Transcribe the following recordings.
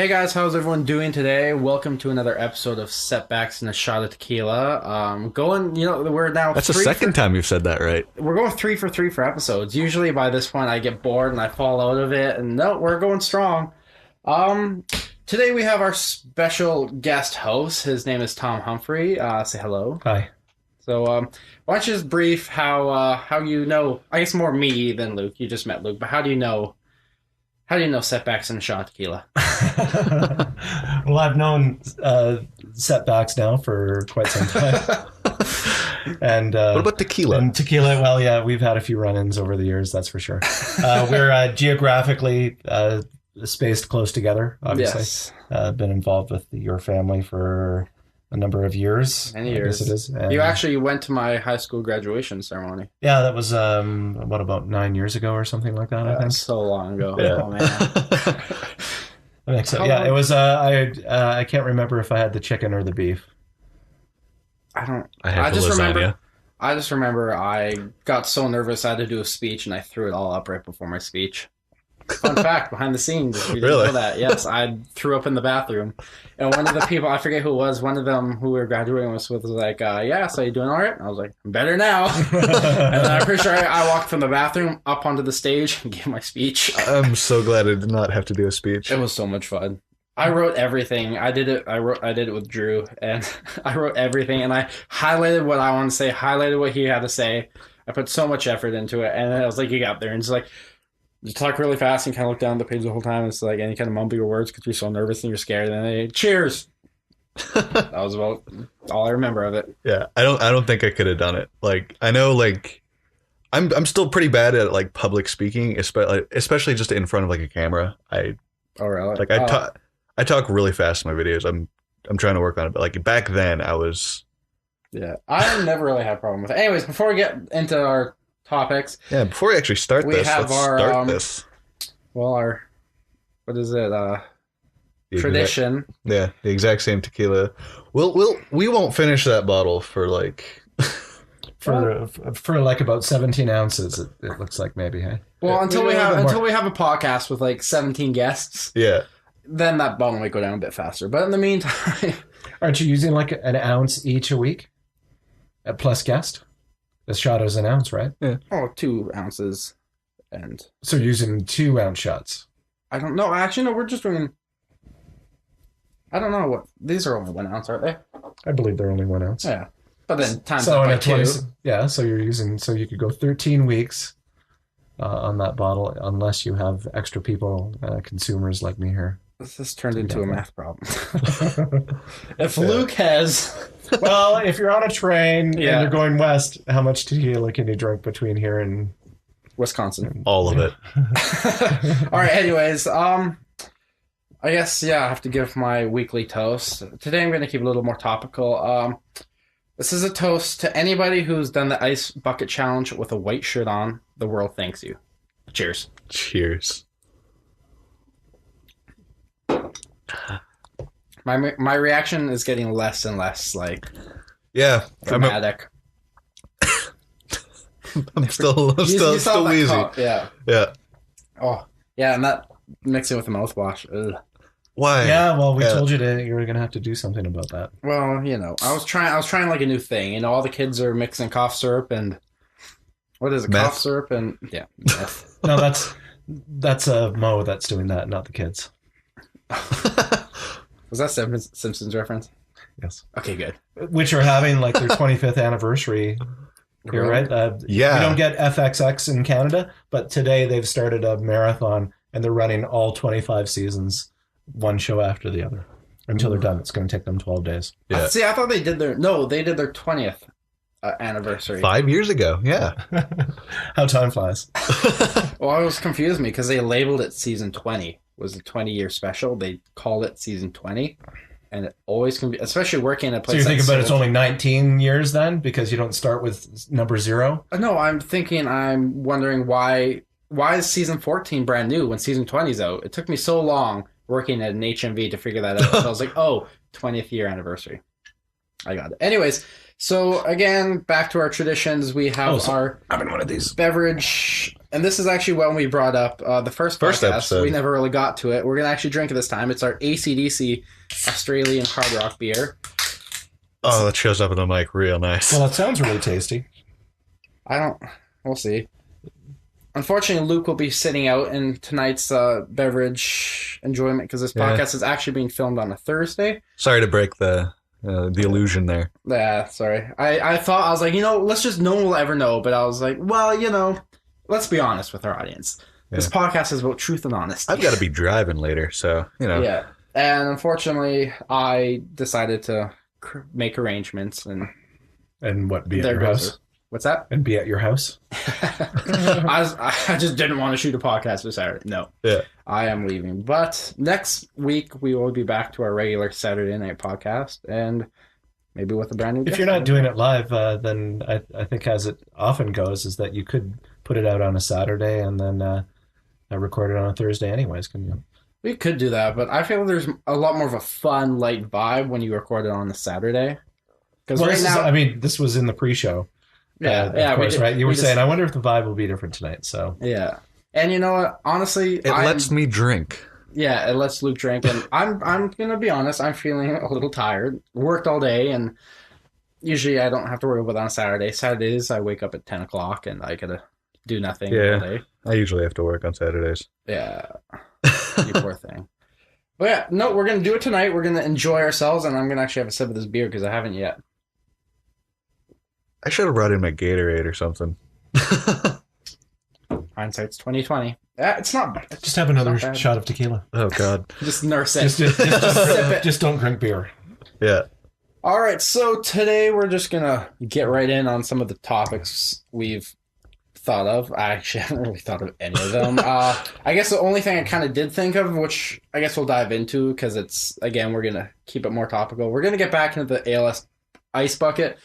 Hey guys, how's everyone doing today? Welcome to another episode of Setbacks and a Shot of Tequila. We're now That's the second time you've said that, right? we're going 3 for 3 for episodes. Usually by this point I get bored and I fall out of it, and no, we're going strong. Um, Today we have our special guest host. His name is Tom Humphrey. Say hello. Hi. So, why don't you just brief how you know? I guess more me than Luke. You just met Luke, but how do you know? How do you know Setbacks and a Shot of Tequila? Well, I've known Setbacks now for quite some time. And What about tequila? And tequila, well, yeah, we've had a few run-ins over the years, that's for sure. We're geographically spaced close together, obviously. Yes. Been involved with your family for a number of years. Many I years. guess it is. And You actually went to my high school graduation ceremony. yeah, that was, about 9 years ago or something like that, I think. So long ago. Yeah. Oh man. I think so. How Yeah, long- it was, I can't remember if I had the chicken or the beef. I don't. I had I the just lasagna. remember I got so nervous I had to do a speech and I threw it all up right before my speech. Fun fact behind the scenes. If you didn't Really? know that. Yes, I threw up in the bathroom. And one of the people, I forget who it was, one of them who we were graduating with was like, yeah, so you doing all right? And I was like, better now. And then I'm pretty sure I walked from the bathroom up onto the stage and gave my speech. I'm so glad I did not have to do a speech. It was so much fun. I wrote everything. I did it with Drew, and I wrote everything, and I highlighted what I want to say, highlighted what he had to say. I put so much effort into it, and then I was like, you got there, and it's like, you talk really fast and kind of look down the page the whole time. It's like, and you kind of mumble your words because you're so nervous and you're scared. And then they cheers. That was about all I remember of it. Yeah, I don't think I could have done it. Like, I know, like, I'm still pretty bad at like public speaking, especially just in front of like a camera. Oh, really? Like I talk really fast in my videos. I'm trying to work on it, but like back then I was. Yeah, I never really had a problem with it. Anyways, before we get into our topics, Yeah, before we actually start We this, have let's our, start this. well, what is it? The Tradition. the exact same tequila. We won't finish that bottle for like. For like about 17 ounces, it looks like maybe, hey? Well, until we Maybe a have little bit more. a podcast with like 17 guests, Yeah. then that bottle might go down a bit faster. But in the meantime, Aren't you using like an ounce each a week? Plus guest? The shot is an ounce, right? 2 ounces, and So you're using 2-ounce shots. I don't know. Actually, no, we're just doing. I don't know what these are only 1 ounce, aren't they? I believe they're only 1 ounce. Yeah, but then times So that in by a 20, 2. yeah, so you could go 13 weeks on that bottle unless you have extra people, consumers like me here. This turned into a math problem. If Yeah. Luke has, Well, if you're on a train Yeah. and you're going west, how much tequila can you drink between here and... Wisconsin. All of it. All right. Anyways, I guess I have to give my weekly toast. Today I'm going to keep it a little more topical. This is a toast to anybody who's done the ice bucket challenge with a white shirt on. The world thanks you. Cheers. Cheers. My reaction is getting less and less like Yeah, dramatic. I'm still You saw still that wheezy. cup, yeah. Yeah. Oh, yeah, and that mixing with the mouthwash. Ugh. Why? Yeah, well, we Yeah. told you you were going to have to do something about that. Well, I was trying like a new thing. All the kids are mixing cough syrup and what is it? Meth. Cough syrup and yeah. Meth. No, that's Mo that's doing that, not the kids. Was that Simpsons reference? Yes. Okay, good. Which are having like their 25th anniversary here, right? Yeah. We don't get FXX in Canada, but today they've started a marathon and they're running all 25 seasons, one show after the other, until they're done. It's going to take them 12 days. Yeah. See, I thought they did their 20th anniversary. 5 years ago. Yeah. How time flies. Well, it was confused me because they labeled it season 20 was a 20-year special. They called it season 20, and it always can be, especially working in a So place. you're thinking that's about it's only 19 years then, because you don't start with number 0? No, I'm wondering why is season 14 brand new when season 20 is out? It took me so long working at an HMV to figure that out. So I was like, 20th year anniversary. I got it. Anyways, So again, back to our traditions. We have our I'm in one of these. beverage, and this is actually one we brought up the first podcast. episode. We never really got to it. We're gonna actually drink it this time. It's our AC/DC Australian hard rock beer. Oh, that shows up in the mic real nice. Well, it sounds really tasty. We'll see. Unfortunately, Luke will be sitting out in tonight's beverage enjoyment because this podcast is actually being filmed on a Thursday. Sorry to break the illusion there. Yeah, sorry. I thought, I was like, let's just, no one will ever know. But I was like, well, let's be honest with our audience. This podcast is about truth and honesty. I've got to be driving later, so, Yeah. And unfortunately, I decided to make arrangements. And what, be at there your goes. house? What's that? And be at your house? I just didn't want to shoot a podcast this Saturday. No. Yeah. I am leaving. But next week, we will be back to our regular Saturday night podcast. And maybe with a brand new If you're not doing it live, then I think as it often goes is that you could put it out on a Saturday and then record it on a Thursday anyways, couldn't you? We could do that, but I feel there's a lot more of a fun, light vibe when you record it on a Saturday. Because right now... this was in the pre-show. Of course, right? You were saying, I wonder if the vibe will be different tonight, so... Yeah. And you know what? Honestly... It lets me drink. Yeah, it lets Luke drink, and I'm going to be honest, I'm feeling a little tired. Worked all day, and usually I don't have to worry about that on Saturday. Saturdays, I wake up at 10 o'clock, and I gotta do nothing all day. I usually have to work on Saturdays. Yeah. You poor thing. But yeah, no, we're going to do it tonight. We're going to enjoy ourselves, and I'm going to actually have a sip of this beer, because I haven't yet. I should have brought in my Gatorade or something. Hindsight's 2020. It's not bad. Just have another shot of tequila. Oh, God. Just nurse it. Just sip it. Just don't drink beer. Yeah. All right, so today we're just going to get right in on some of the topics we've thought of. I actually haven't really thought of any of them. I guess the only thing I kind of did think of, which I guess we'll dive into because it's, again, we're going to keep it more topical. We're going to get back into the ALS Ice Bucket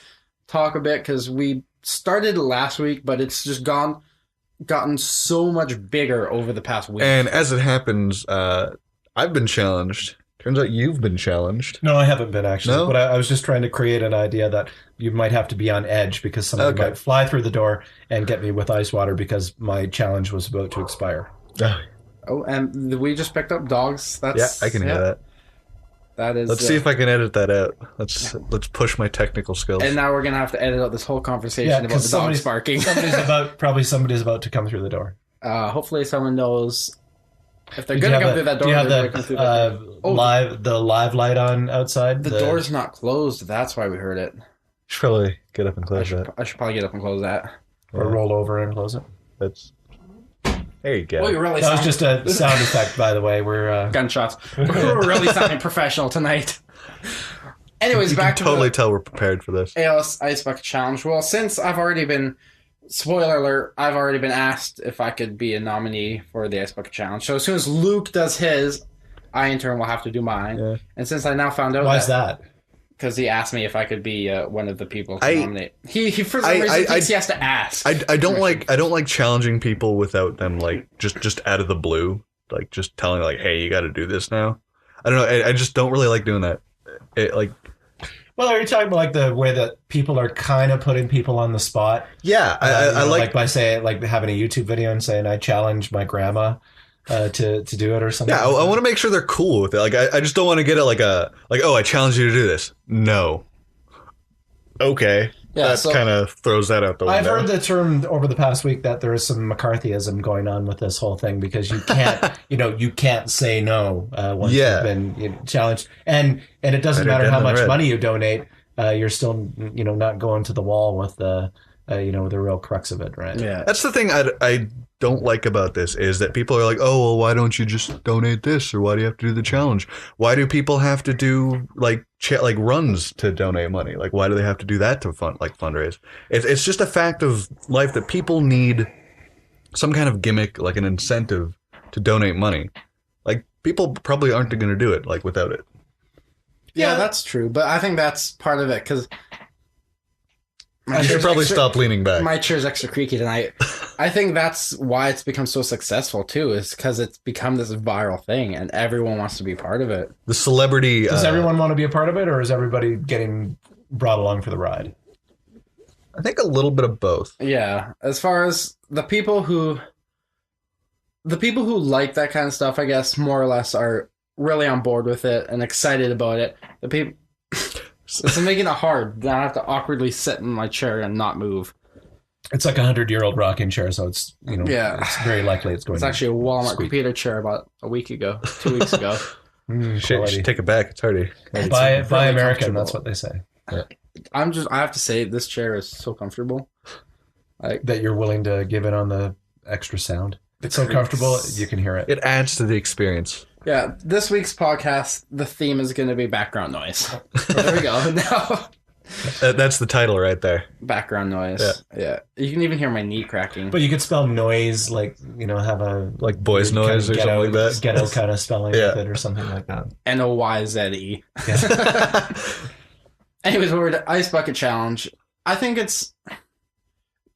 talk a bit because we started last week, but it's just gotten so much bigger over the past week. And as it happens, I've been challenged. Turns out you've been challenged. No, I haven't been actually. No? But I was just trying to create an idea that you might have to be on edge because somebody might fly through the door and get me with ice water because my challenge was about to expire. Oh, and we just picked up dogs. That's I can hear that. That is. Let's see if I can edit that out. Let's push my technical skills. And now we're gonna have to edit out this whole conversation about the dogs barking. Somebody's about to come through the door. Hopefully, someone knows if they're gonna come through that door. Do you have the live light on outside? The door's not closed. That's why we heard it. Should probably get up and close that. I should probably get up and close that. Or roll over and close it. There you go. Well, that was just a sound effect, by the way. We're gunshots. We're really sounding professional tonight. Anyways, you back can to totally tell we're prepared for this. ALS Ice Bucket Challenge. Well, since I've already been, spoiler alert, I've already been asked if I could be a nominee for the Ice Bucket Challenge. So as soon as Luke does his, I in turn will have to do mine. Yeah. And since I now found out why is that? Because he asked me if I could be one of the people to nominate. He for some reason thinks he has to ask. I don't like challenging people without them like just out of the blue, like just telling like, hey, you got to do this now. I don't know. I just don't really like doing that. Well, are you talking about like the way that people are kind of putting people on the spot? Yeah, I like by saying like having a YouTube video and saying I challenge my grandma. To do it or something. Yeah, I want to make sure they're cool with it. Like I just don't want to get it like oh, I challenge you to do this. No. Okay. Yeah, that kind of throws that out the window. I've heard the term over the past week that there is some McCarthyism going on with this whole thing because you can't, you can't say no once you've been challenged, and it doesn't matter how much money you donate, you're still not going to the wall with the real crux of it, right? Yeah, that's the thing I don't like about this is that people are like, oh, well, why don't you just donate this, or why do you have to do the challenge? Why do people have to do like runs to donate money? Like, why do they have to do that to fundraise? It's just a fact of life that people need some kind of gimmick, like an incentive to donate money. Like, people probably aren't going to do it like without it. Yeah, that's true, but I think that's part of it because I should probably stop leaning back. My chair's extra creaky tonight. I think that's why it's become so successful, too, is because it's become this viral thing, and everyone wants to be part of it. The celebrity... Does everyone want to be a part of it, or is everybody getting brought along for the ride? I think a little bit of both. Yeah, as far as the people who like that kind of stuff, I guess more or less are really on board with it and excited about it. The people, it's making it hard. Then I have to awkwardly sit in my chair and not move. It's like 100-year-old rocking chair, so it's it's very likely it's going. It's actually a Walmart computer chair about a week ago, 2 weeks ago. Shit, take it back. It's already buy American. That's what they say. Yeah. I have to say, this chair is so comfortable. That you're willing to give it on the extra sound. It's so comfortable, you can hear it. It adds to the experience. Yeah, this week's podcast, the theme is going to be background noise. There we go. Now, that's the title right there. Background noise. Yeah. You can even hear my knee cracking. But you could spell noise like, have a... Like boys noise or something like that. Ghetto kind of spelling with it or something like that. Noyze. Yeah. Anyways, we're at Ice Bucket Challenge. I think it's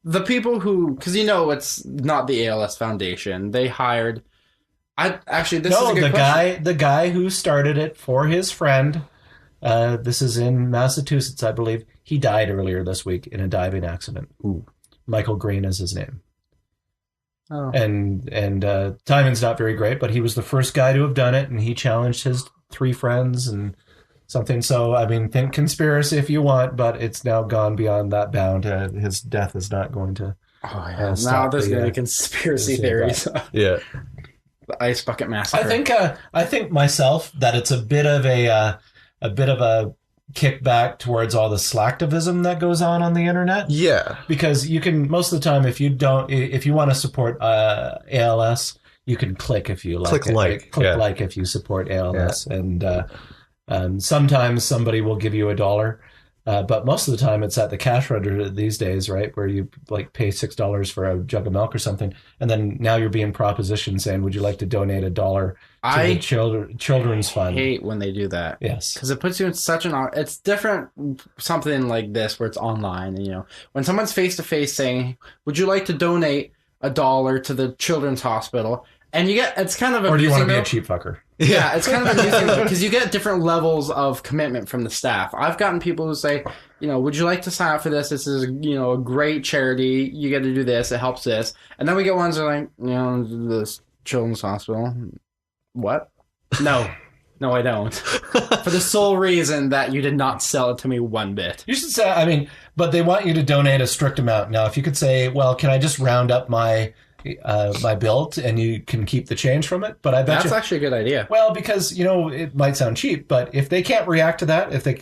the people who... Because it's not the ALS Foundation. They hired... this is a good question. The guy who started it for his friend... this is in Massachusetts, I believe. He died earlier this week in a diving accident. Ooh. Michael Green is his name. Oh. And timing's not very great, but he was the first guy to have done it, and he challenged his 3 friends and something. So, I mean, think conspiracy if you want, but it's now gone beyond that bound. His death is not going to. Oh yeah. Now there's going to be conspiracy theories. Yeah. The Ice Bucket Massacre. I think myself that it's a bit of a kickback towards all the slacktivism that goes on the internet. Yeah. Because you can, most of the time, if you want to support ALS, you can click if you like it. Click like if you support ALS. Yeah. And sometimes somebody will give you $1. But most of the time it's at the cash register these days, right? Where you pay $6 for a jug of milk or something. And then now you're being propositioned saying, would you like to donate $1 to the children's fund? I hate when they do that. Yes. Because it puts you in such it's different, something like this where it's online. When someone's face to face saying, would you like to donate $1 to the children's hospital? And it's kind of amusing. Or do you want to be a cheap fucker? Yeah, it's kind of amusing because you get different levels of commitment from the staff. I've gotten people who say, would you like to sign up for this? This is, a great charity. You get to do this. It helps this. And then we get ones that are like, this children's hospital. What? No, I don't. For the sole reason that you did not sell it to me one bit. You should say, but they want you to donate a strict amount. Now, if you could say, well, can I just round up my bill and you can keep the change from it? But I bet that's actually a good idea. Well, because it might sound cheap, but if they can't react to that, if they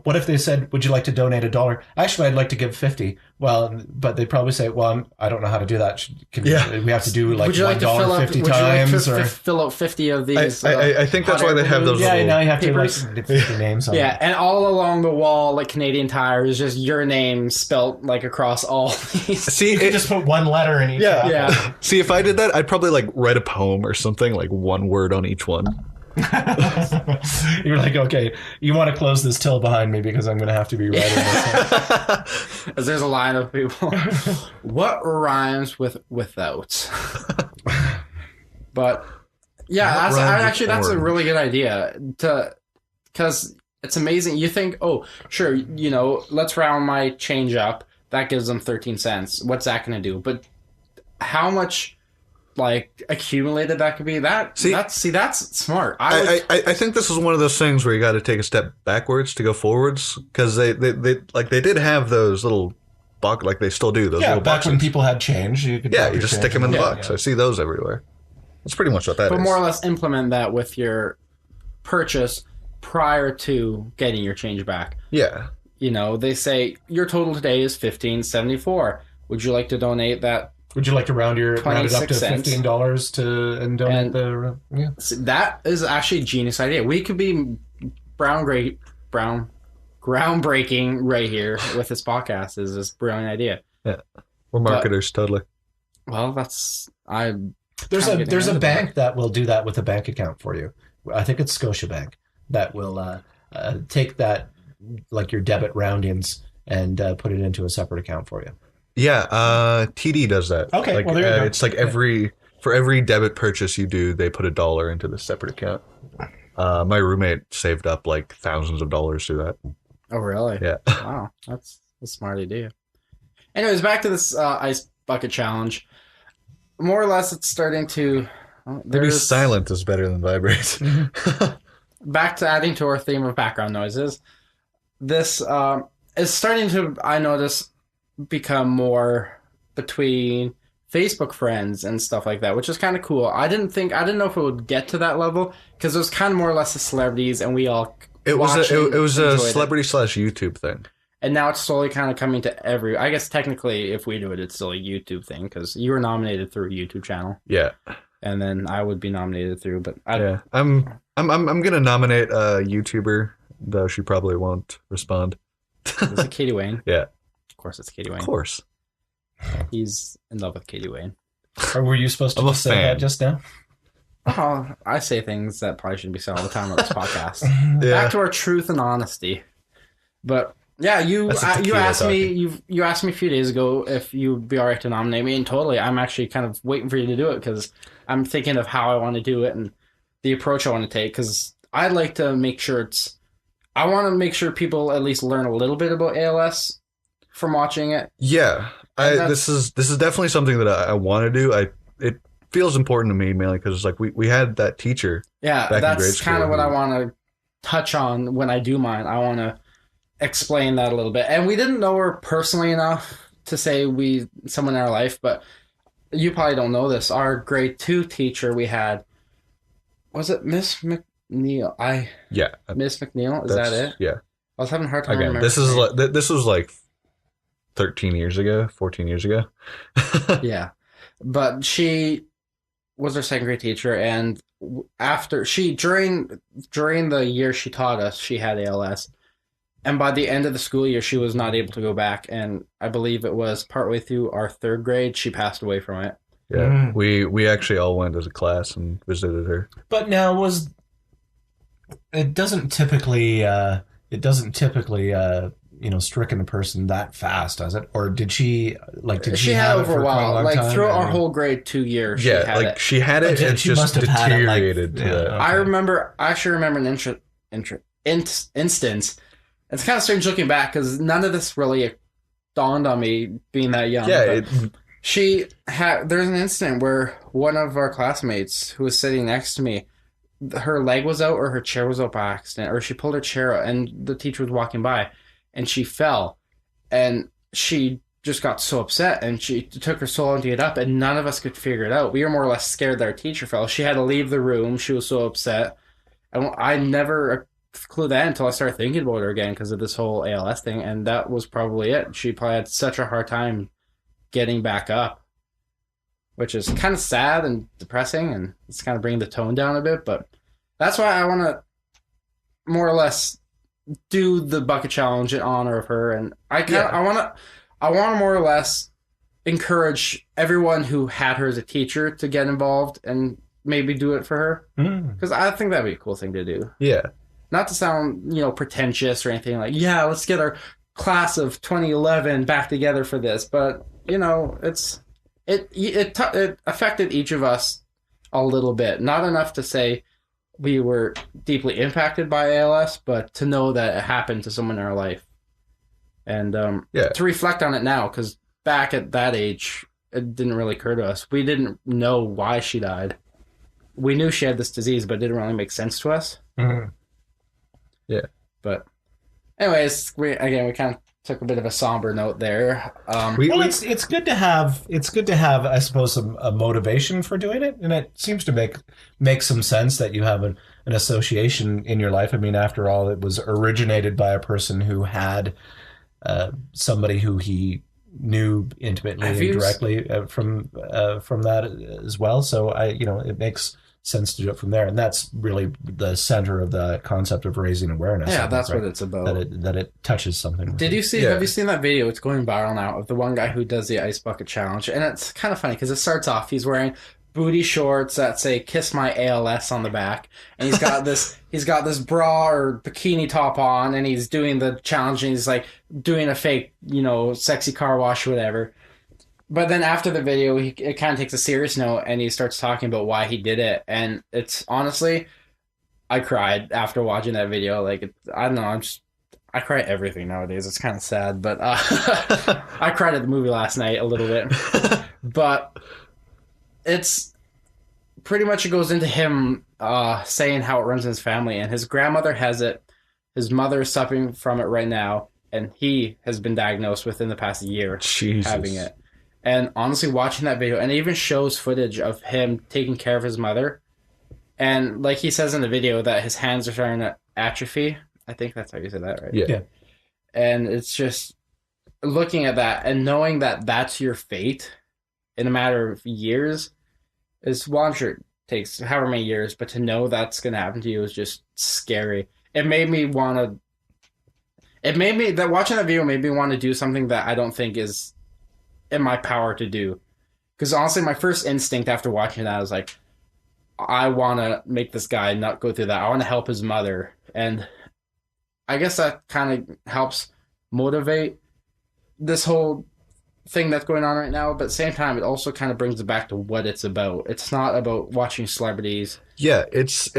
what if they said, would you like to donate $1? Actually, I'd like to give 50. Well, but they'd probably say, well, I don't know how to do that. We have to do like $1 50 times, or fill out 50 of these. I think that's why they have those. Yeah, now you have papers. to 50 names on it. And all along the wall, like Canadian Tire, is just your name spelt across all these. See, you just put one letter in each. Yeah. See, if I did that, I'd probably write a poem or something, one word on each one. You're like, okay, you want to close this till behind me because I'm going to have to be writing this. As there's a line of people. What rhymes with without? But yeah, that's a really good idea because it's amazing. You think, oh, sure, let's round my change up. That gives them 13 cents. What's that going to do? But how much accumulated that could be? That's smart. I think this is one of those things where you got to take a step backwards to go forwards, because they did have those little box, they still do those little back boxes. when people had change, you just stick them in the box. I see those everywhere. That's pretty much what that is. But more or less implement that with your purchase prior to getting your change back. Yeah. They say your total today is $15.74. Would you like to donate that? Would you like to round it up to $15 and donate the? Yeah. That is actually a genius idea. We could be groundbreaking right here with this podcast. Is this brilliant idea? Yeah, we're marketers, totally. Well, there's a bank that will do that with a bank account for you. I think it's Scotiabank that will take that, your debit roundings, and put it into a separate account for you. Yeah, TD does that. Okay, well, there you go. It's for every debit purchase you do, they put $1 into this separate account. My roommate saved up thousands of dollars through that. Oh, really? Yeah. Wow, that's a smart idea. Anyways, back to this ice bucket challenge. More or less, it's starting to. Maybe silent is better than vibrate. Back to adding to our theme of background noises. This is starting to, I notice, become more between Facebook friends and stuff like that, which is kind of cool. I didn't know if it would get to that level because it was kind of more or less the celebrities, and we all. It was a celebrity / YouTube thing. And now it's slowly kind of coming to I guess technically, if we do it, it's still a YouTube thing because you were nominated through a YouTube channel. Yeah. And then I would be nominated through, but I'm gonna nominate a YouTuber, though she probably won't respond. Is it Katie Wayne? Yeah. Of course, it's Katie Wayne. Of course. He's in love with Katie Wayne. Or were you supposed to say that just now? Oh, I say things that probably shouldn't be said all the time on this podcast. Back to our truth and honesty. But yeah, you asked me a few days ago if you'd be all right to nominate me, and totally, I'm actually kind of waiting for you to do it because I'm thinking of how I want to do it and the approach I want to take because I'd like to make sure I want to make sure people at least learn a little bit about ALS from watching it. Yeah, this is definitely something that I want to do. It feels important to me mainly because it's like we had that teacher. Yeah, that's kind of what I want to touch on when I do mine. I want to explain that a little bit, and we didn't know her personally enough to say someone in our life, but you probably don't know this. Our grade 2 teacher we had, was it Miss McNeil? Miss McNeil. Is that it? Yeah. I was having a hard time remembering. This was like 13 years ago, 14 years ago. Yeah, but she was our second grade teacher, and after during the year she taught us, she had ALS. And by the end of the school year, she was not able to go back. And I believe it was partway through our 3rd grade, she passed away from it. Yeah, we actually all went as a class and visited her. But now it doesn't typically stricken a person that fast, does it? Or did she she have it over a while, like throughout our whole grade 2 years? She had it, and she just deteriorated. I actually remember an instance. It's kind of strange looking back because none of this really dawned on me being that young. Yeah, there's an incident where one of our classmates who was sitting next to me, her leg was out or her chair was out by accident, or she pulled her chair out and the teacher was walking by and she fell, and she just got so upset and she took her so long to get up, and none of us could figure it out. We were more or less scared that our teacher fell. She had to leave the room. She was so upset, and I never clue that until I started thinking about her again because of this whole ALS thing, and that was probably it. She probably had such a hard time getting back up, which is kind of sad and depressing, and it's kind of bringing the tone down a bit. But that's why I want to more or less do the bucket challenge in honor of her, and I want to more or less encourage everyone who had her as a teacher to get involved and maybe do it for her because I think that'd be a cool thing to do. Yeah. Not to sound, pretentious or anything like, yeah, let's get our class of 2011 back together for this. But, it affected each of us a little bit. Not enough to say we were deeply impacted by ALS, but to know that it happened to someone in our life. And to reflect on it now, because back at that age, it didn't really occur to us. We didn't know why she died. We knew she had this disease, but it didn't really make sense to us. Mm-hmm. Yeah. But anyways, we kind of took a bit of a somber note there. It's good to have I suppose a motivation for doing it, and it seems to make some sense that you have an association in your life. I mean, after all, it was originated by a person who had somebody who he knew intimately and directly from that as well. So it makes sense to do it from there, and that's really the center of the concept of raising awareness. Yeah, that's right? What it's about. That it touches something. Did you see? Yeah. Have you seen that video? It's going viral now of the one guy who does the ice bucket challenge, and it's kind of funny because it starts off he's wearing booty shorts that say "Kiss my ALS" on the back, and he's got this bra or bikini top on, and he's doing the challenge, and he's like doing a fake sexy car wash or whatever. But then after the video, it kind of takes a serious note, and he starts talking about why he did it. And it's honestly, I cried after watching that video. Like, I don't know, I cry at everything nowadays. It's kind of sad, but I cried at the movie last night a little bit. But it's pretty much, it goes into him saying how it runs in his family, and his grandmother has it. His mother is suffering from it right now, and he has been diagnosed within the past year having it. And honestly, watching that video, and it even shows footage of him taking care of his mother. And like he says in the video that his hands are starting to atrophy. I think that's how you say that, right? Yeah. And it's just looking at that and knowing that that's your fate in a matter of years is, well, I'm sure it takes however many years, but to know that's going to happen to you is just scary. It made me want to, watching that video made me want to do something that I don't think is in my power to do. Because honestly, my first instinct after watching that was like, I want to make this guy not go through that. I want to help his mother. And I guess that kind of helps motivate this whole thing that's going on right now. But at the same time, it also kind of brings it back to what it's about. It's not about watching celebrities. Yeah, it's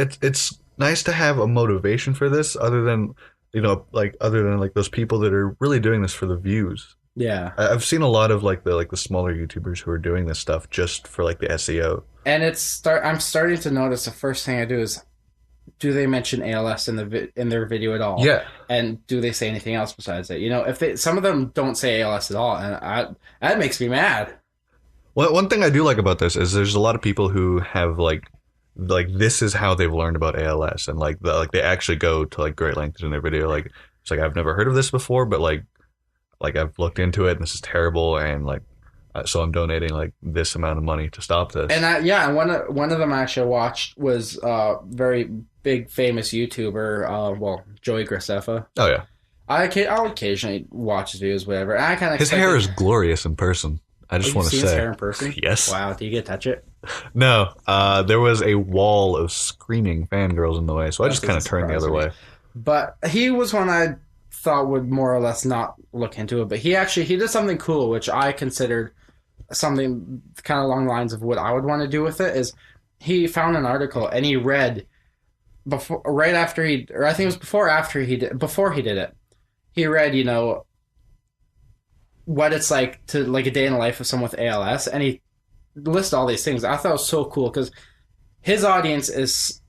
nice to have a motivation for this, other than those people that are really doing this for the views. Yeah, I've seen a lot of the smaller YouTubers who are doing this stuff just for like the SEO. And I'm starting to notice, the first thing I do is, do they mention ALS in their video at all? Yeah. And do they say anything else besides it? You know, if some of them don't say ALS at all, and that makes me mad. Well, one thing I do like about this is there's a lot of people who have like this is how they've learned about ALS, and they actually go to like great lengths in their video. Like, it's like, I've never heard of this before, but like I've looked into it and this is terrible, and so I'm donating like this amount of money to stop this. And one of them I actually watched was very big famous YouTuber, Joey Graceffa. Oh yeah, I'll occasionally watch his videos, whatever. And I kind of his hair is glorious in person. I just want to say, his hair in person. Yes. Wow. Do you get to touch it? No. There was a wall of screaming fangirls in the way, so I just kind of turned the other way. But he was one I thought would more or less not look into it. But he did something cool, which I considered something kind of along the lines of what I would want to do with it. Is he found an article and he read before he did it. He read, you know, what it's like to like a day in the life of someone with ALS, and he listed all these things. I thought it was so cool because his audience is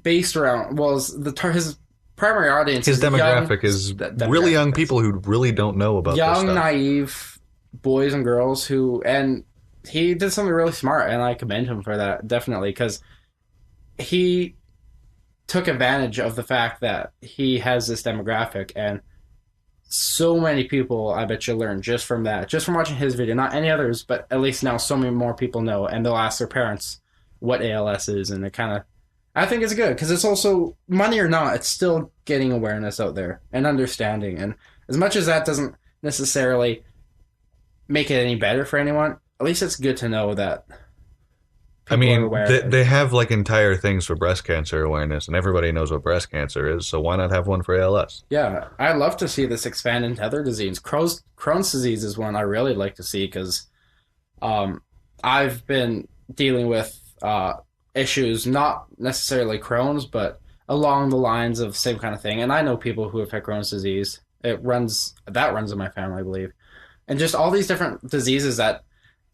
based around his primary audience. His demographic is really young people who really don't know about this stuff. Naive boys and girls and he did something really smart, and I commend him for that, definitely, because he took advantage of the fact that he has this demographic, and so many people, I bet you, learn just from that, just from watching his video. Not any others, but at least now so many more people know, and they'll ask their parents what ALS is, and it kind of, I think it's good, because it's also, money or not, it's still getting awareness out there and understanding. And as much as that doesn't necessarily make it any better for anyone, at least it's good to know that they have like entire things for breast cancer awareness, and everybody knows what breast cancer is, so why not have one for ALS? Yeah, I'd love to see this expand into other diseases. Crohn's disease is one I really like to see, because I've been dealing with issues, not necessarily Crohn's, but along the lines of same kind of thing. And I know people who have had Crohn's disease. That runs in my family, I believe. And just all these different diseases that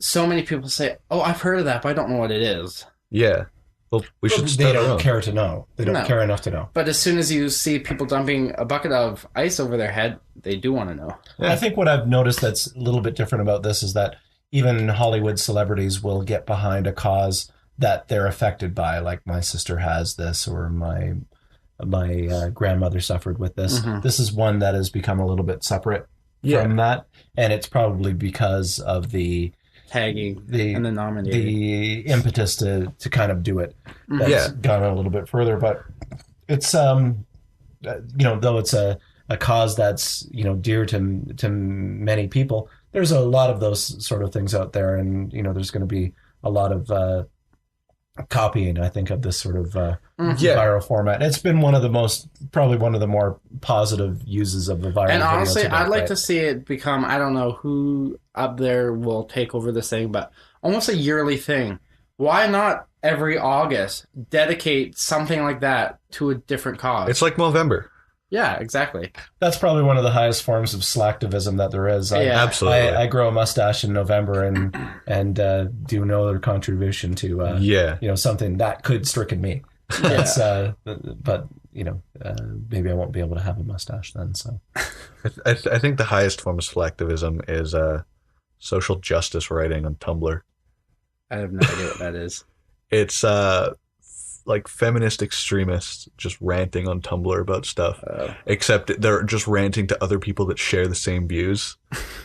so many people say, oh, I've heard of that, but I don't know what it is. Yeah. Well, they don't care to know. They don't care enough to know. But as soon as you see people dumping a bucket of ice over their head, they do want to know. Yeah. I think what I've noticed that's a little bit different about this is that even Hollywood celebrities will get behind a cause that they're affected by. Like, my sister has this, or my grandmother suffered with this. Mm-hmm. This is one that has become a little bit separate from that. And it's probably because of the tagging and the nominating, the impetus to kind of do it. That's gone a little bit further, but it's though it's a cause that's dear to many people. There's a lot of those sort of things out there, and there's going to be a lot of copying, I think, of this sort of viral format. It's been probably one of the more positive uses of the viral. And honestly, I'd like to see it become, I don't know who up there will take over this thing, but almost a yearly thing. Why not every August dedicate something like that to a different cause? It's like Movember. Yeah, exactly. That's probably one of the highest forms of slacktivism that there is. Yeah. Absolutely. I grow a mustache in November and do no other contribution to something that could stricken me. That's but maybe I won't be able to have a mustache then. So I think the highest form of slacktivism is social justice writing on Tumblr. I have no idea what that is. It's like feminist extremists just ranting on Tumblr about stuff. Except they're just ranting to other people that share the same views.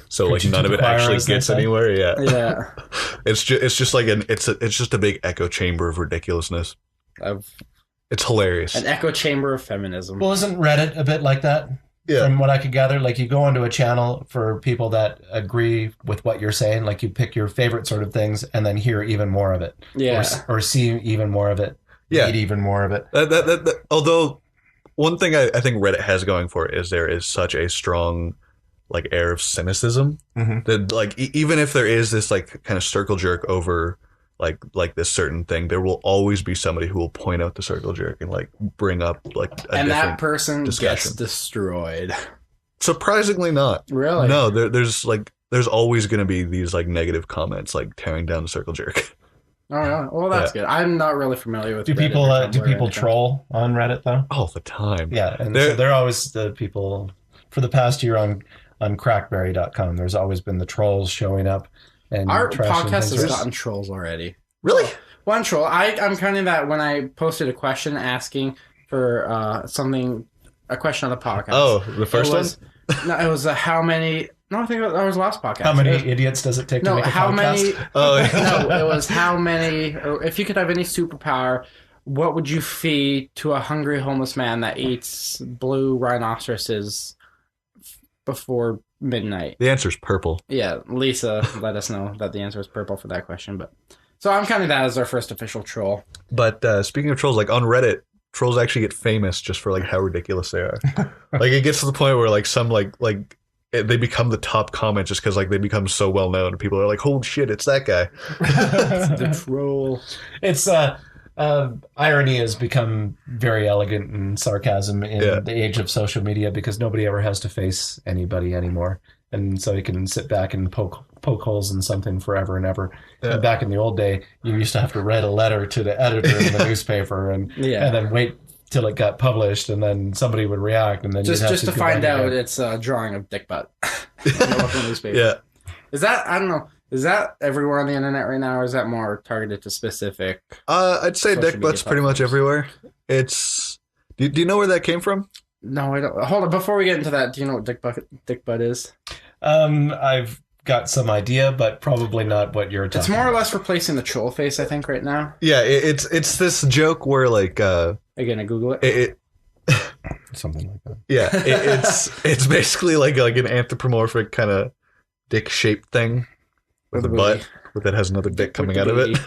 So like none of it actually gets anywhere. Yeah. Yeah. It's just like it's just a big echo chamber of ridiculousness. It's hilarious. An echo chamber of feminism. Well, isn't Reddit a bit like that? Yeah. From what I could gather, like you go onto a channel for people that agree with what you're saying, like you pick your favorite sort of things and then hear even more of it. Yeah. Or see even more of it. Yeah. Read even more of it. Although one thing I think Reddit has going for it is there is such a strong like air of cynicism that like even if there is this like kind of circle jerk over like this certain thing, there will always be somebody who will point out the circle jerk and like bring up like a and different that person discussion. Gets destroyed. Surprisingly not. Really? No, there's always going to be these like negative comments like tearing down the circle jerk. Oh, yeah. Well, that's good. I'm not really familiar with. Do people troll on Reddit though? All the time. Yeah, and so they're always the people. For the past year on crackberry.com, there's always been the trolls showing up. And our podcast has gotten trolls already. Really? One troll. I'm kind of that when I posted a question asking for a question on the podcast. Oh, the first one? No, it was how many. No, I think that was the last podcast. How many idiots does it take to make a podcast? No, it was how many. If you could have any superpower, what would you feed to a hungry homeless man that eats blue rhinoceroses before midnight? The answer is purple. Yeah, Lisa let us know that the answer is purple for that question. But so I'm counting that as our first official troll. But speaking of trolls, like on Reddit, trolls actually get famous just for like how ridiculous they are. Like it gets to the point where like some they become the top comment just because like they become so well known and people are like, holy shit, it's that guy. It's the troll. It's irony has become very elegant in sarcasm in the age of social media because nobody ever has to face anybody anymore. And so you can sit back and poke holes in something forever and ever. Yeah. And back in the old day, you used to have to write a letter to the editor in the newspaper and then wait till it got published, and then somebody would react, and then just to find out it's a drawing of Dickbutt. Yeah. Is that, I don't know, is that everywhere on the internet right now, or is that more targeted to specific? I'd say Dickbutt's pretty much everywhere. It's. Do you know where that came from? No, I don't. Hold on, before we get into that, do you know what Dickbutt is? I've got some idea, but probably not what you're talking about. It's more or less replacing the troll face, I think, right now. Yeah, it's this joke where like. Are you gonna Google it? Something like that. Yeah, it's basically like an anthropomorphic kind of dick-shaped thing with a butt that has another dick coming out of it.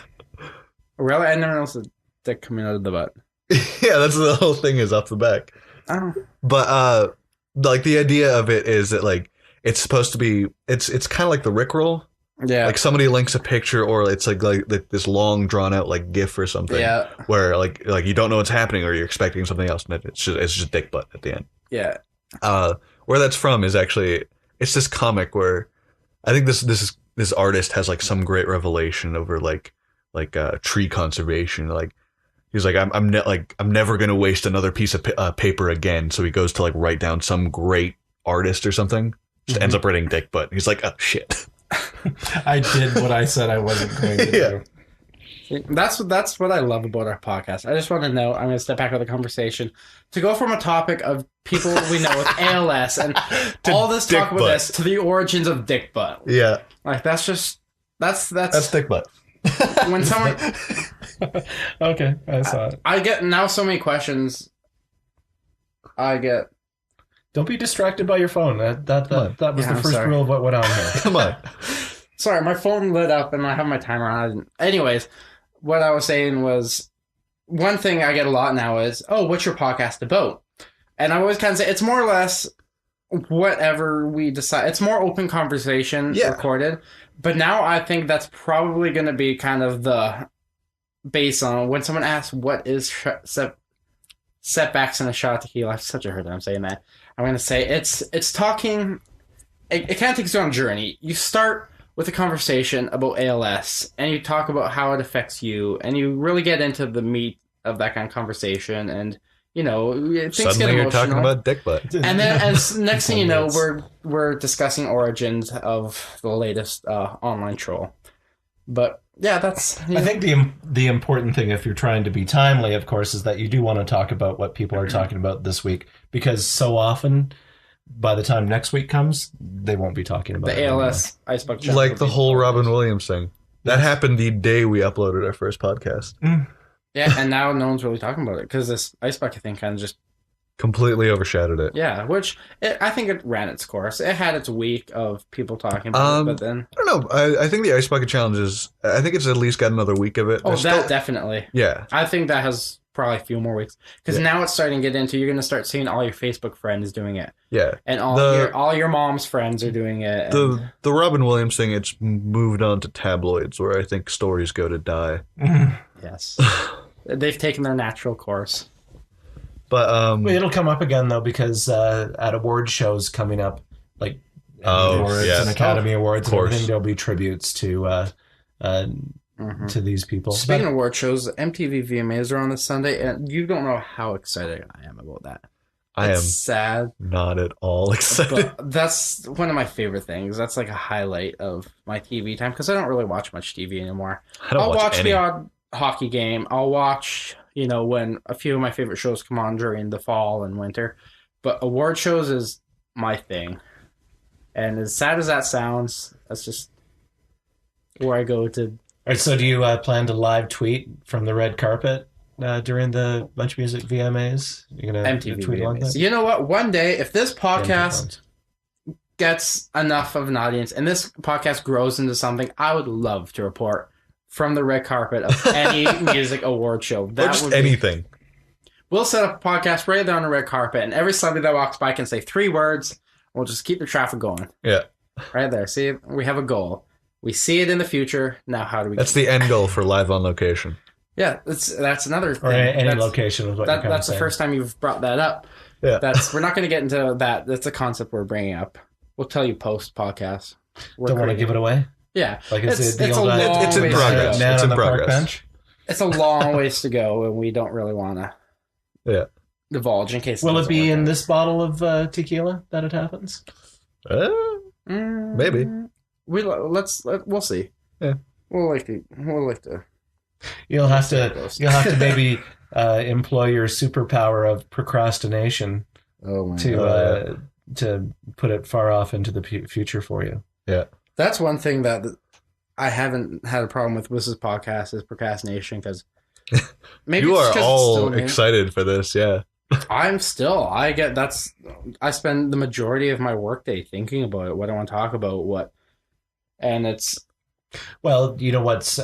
Really? I never noticed a dick coming out of the butt. Yeah, that's the whole thing is off the back. Oh. But like the idea of it is that like it's supposed to be it's kind of like the Rickroll. Yeah. Like somebody links a picture or it's like this long drawn out like GIF or something. Yeah. Where like you don't know what's happening or you're expecting something else and it's just Dickbutt at the end. Yeah. Where that's from is actually it's this comic where I think this artist has like some great revelation over like tree conservation. Like he's like I'm never gonna waste another piece of paper again. So he goes to like write down some great artist or something. Just ends up writing Dickbutt. He's like, oh shit. I did what I said I wasn't going to do. That's what I love about our podcast. I just want to know, I'm going to step back with the conversation, to go from a topic of people we know with ALS and all this talk with this to the origins of Dickbutt. Yeah. Like, that's Dickbutt. When someone... Okay, I saw it. I get now so many questions. Don't be distracted by your phone. That was the first rule of what went on here. Come on. Sorry, my phone lit up and I have my timer on. Anyways, what I was saying was, one thing I get a lot now is, oh, what's your podcast about? And I always kind of say, it's more or less whatever we decide. It's more open conversation recorded. But now I think that's probably going to be kind of the base on when someone asks, what is Setbacks and a Shot of Tequila. It's such a hurt that I'm saying that. I'm going to say it's talking. It kind of takes you on a journey. You start with a conversation about ALS, and you talk about how it affects you, and you really get into the meat of that kind of conversation, and things Suddenly get emotional. you're talking about Dickbutt. And then, as next thing you know, we're discussing origins of the latest online troll. But yeah, that's. I think the important thing, if you're trying to be timely, of course, is that you do want to talk about what people are talking about this week, because so often, by the time next week comes, they won't be talking about the ALS Ice Bucket Challenge. Like the whole Robin Williams thing. That happened the day we uploaded our first podcast. Yeah, and now no one's really talking about it because this Ice Bucket thing kind of just completely overshadowed it. Yeah, which I think it ran its course. It had its week of people talking about it, but then I don't know. I think the Ice Bucket Challenge is. I think it's at least got another week of it. Oh, that definitely. Yeah, I think that has probably a few more weeks because now it's starting to get into. You're going to start seeing all your Facebook friends doing it. Yeah, and all your mom's friends are doing it. And the Robin Williams thing, it's moved on to tabloids where I think stories go to die. Yes, they've taken their natural course. But it'll come up again though because at award shows coming up, like awards and Academy Awards and everything, there'll be tributes to these people. Speaking of award shows, MTV VMAs are on this Sunday, and you don't know how excited I am about that. I am sad, not at all excited. But that's one of my favorite things. That's like a highlight of my TV time because I don't really watch much TV anymore. I'll watch the odd hockey game. I'll watch. When a few of my favorite shows come on during the fall and winter. But award shows is my thing. And as sad as that sounds, that's just where I go to. All right, so do you plan to live tweet from the red carpet during the Bunch Music VMAs? You're going to tweet VMAs. along that? You know what? One day, if this podcast gets enough of an audience and this podcast grows into something, I would love to report from the red carpet of any music award show. That or just anything. We'll set up a podcast right there on the red carpet, and every celebrity that walks by can say 3 words. We'll just keep the traffic going. Yeah. Right there. See, we have a goal. We see it in the future. Now, how do we... That's the end goal for live on location. Yeah, that's another thing. Or any location is what you're that's the first time you've brought that up. Yeah. We're not going to get into that. That's a concept we're bringing up. We'll tell you post-podcast. Don't want to give it divulge? Yeah, like it's in progress. It's in progress. It's a long ways to go, and we don't really want to divulge in case. Will it be in this bottle of tequila that it happens? Maybe. We'll see. Yeah, we'll like to. You'll have to maybe employ your superpower of procrastination to put it far off into the future for you. Yeah. That's one thing that I haven't had a problem with this podcast is procrastination because maybe you are all excited for this, yeah. I spend the majority of my workday thinking about it, what I want to talk about, and it's. Well, you know what's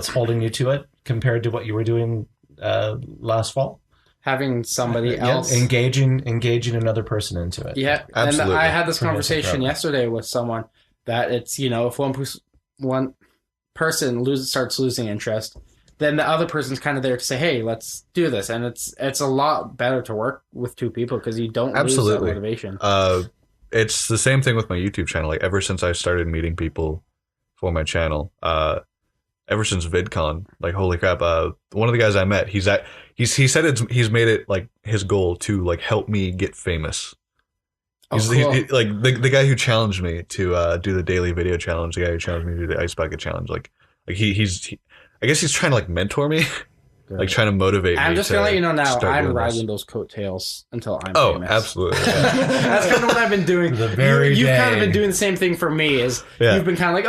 holding you to it compared to what you were doing last fall? Having somebody else engaging another person into it. Yeah, absolutely. And I had this conversation yesterday with someone. That it's, if one person starts losing interest, then the other person's kind of there to say, hey, let's do this. And it's a lot better to work with 2 people because you don't lose that motivation. It's the same thing with my YouTube channel. Like ever since I started meeting people for my channel, ever since VidCon, like holy crap, one of the guys I met, he said he's made it like his goal to like help me get famous. He's like the guy who challenged me to do the daily video challenge, the guy who challenged me to do the ice bucket challenge. Like he's I guess he's trying to like mentor me, like trying to motivate me. I'm just gonna let you know now. I'm riding those coattails until I'm famous. Oh, absolutely. Yeah. That's kind of what I've been doing. You've kind of been doing the same thing for me. You've been kind of like,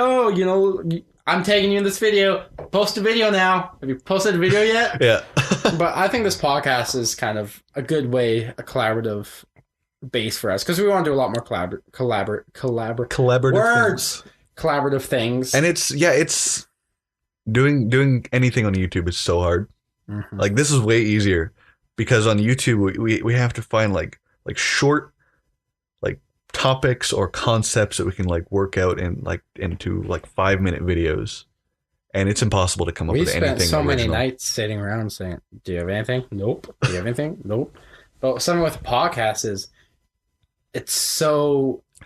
I'm tagging you in this video. Post a video now. Have you posted a video yet? Yeah. But I think this podcast is kind of a good way, a collaborative base for us because we want to do a lot more collaborative things. And it's doing anything on YouTube is so hard. Mm-hmm. Like this is way easier because on YouTube we have to find like short like topics or concepts that we can like work out in like into like 5-minute videos. and it's impossible to come up We with anything spent so many original. nights sitting around saying, "Do you have anything? Nope. Do you have anything? Nope." But something with podcasts is, it's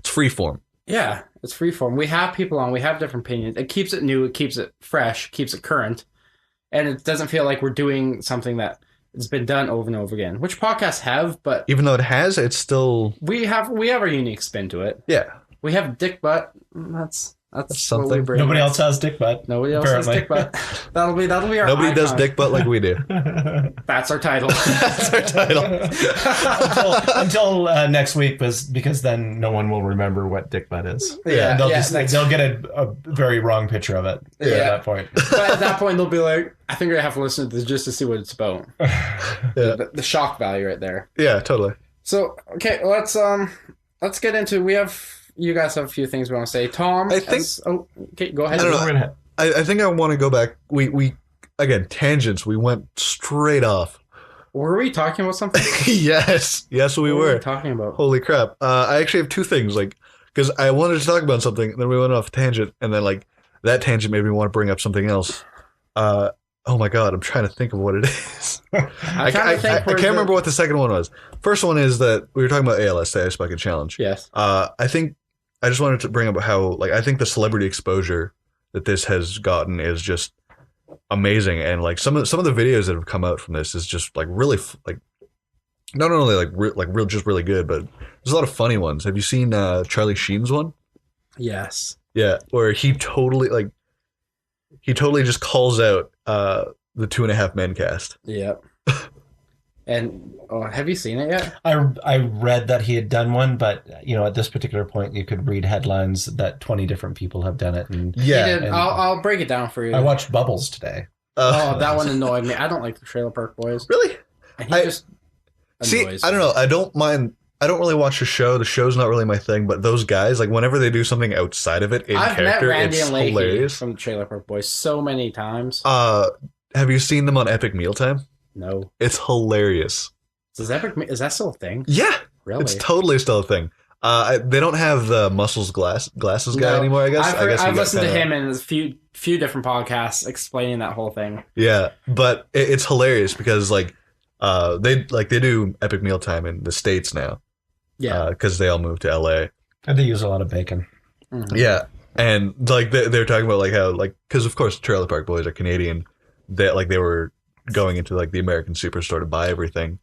freeform. yeah, it's freeform. We have people on, we have different opinions. It keeps it new, it keeps it fresh, keeps it current, and it doesn't feel like we're doing something that has been done over and over again, which podcasts have, but Even though it has, it's still we have our unique spin to it. yeah. We have Dickbutt. That's something. what we bring. Nobody else has Dickbutt. Nobody else apparently. has Dickbutt. That'll be our Nobody does icon. dick butt like we do. That's our title. That's our title. until next week, because then no one will remember what Dickbutt is. Yeah, And they'll yeah, they'll get a very wrong picture of it at that point. But at that point, they'll be like, I think I have to listen to this just to see what it's about. Yeah. The shock value right there. Yeah, totally. So, okay, let's get into, you guys have a few things we want to say. Tom, I think- okay, go ahead. I don't know. I think I want to go back. We again, tangents. We went straight off. Were we talking about something? Yes, we What were. we talking about? Holy crap! I actually have two things, because I wanted to talk about something, and then we went off a tangent, and then that tangent made me want to bring up something else. Oh my god, I'm trying to think of what it is. I can't remember what the second one was. First one is that we were talking about ALS, the Ice Bucket Challenge. Yes. I think I just wanted to bring up how I think the celebrity exposure that this has gotten is just amazing, and some of the videos that have come out from this is just really not only real just really good, but there's a lot of funny ones. Have you seen Charlie Sheen's one? Yes. Yeah, where he totally just calls out the 2.5 Men cast. Yep. And have you seen it yet? I read that he had done one, but at this particular point, you could read headlines that 20 different people have done it. And Yeah, He did. and- I'll break it down for you. I watched Bubbles today. Oh, that one annoyed me. I don't like the Trailer Park Boys. really? And he I- just See, annoys I don't me. know. I don't mind. I don't really watch the show. The show's not really my thing. But those guys, whenever they do something outside of it in I've met character, Randy it's and Leahy hilarious. from the Trailer Park Boys so many times. Have you seen them on Epic Mealtime? No. It's hilarious. Is that still a thing? Yeah, Really? it's totally still a thing. They don't have the Muscles glasses guy No. anymore. I guess. I've he listened to got him in a few different podcasts explaining that whole thing. Yeah, but it's hilarious because they do Epic Mealtime in the States now. Yeah. Because they all moved to LA. And they use a lot of bacon. Mhm. Yeah, and they're talking about how because of course Trailer Park Boys are Canadian. They were going into the American Superstore to buy everything,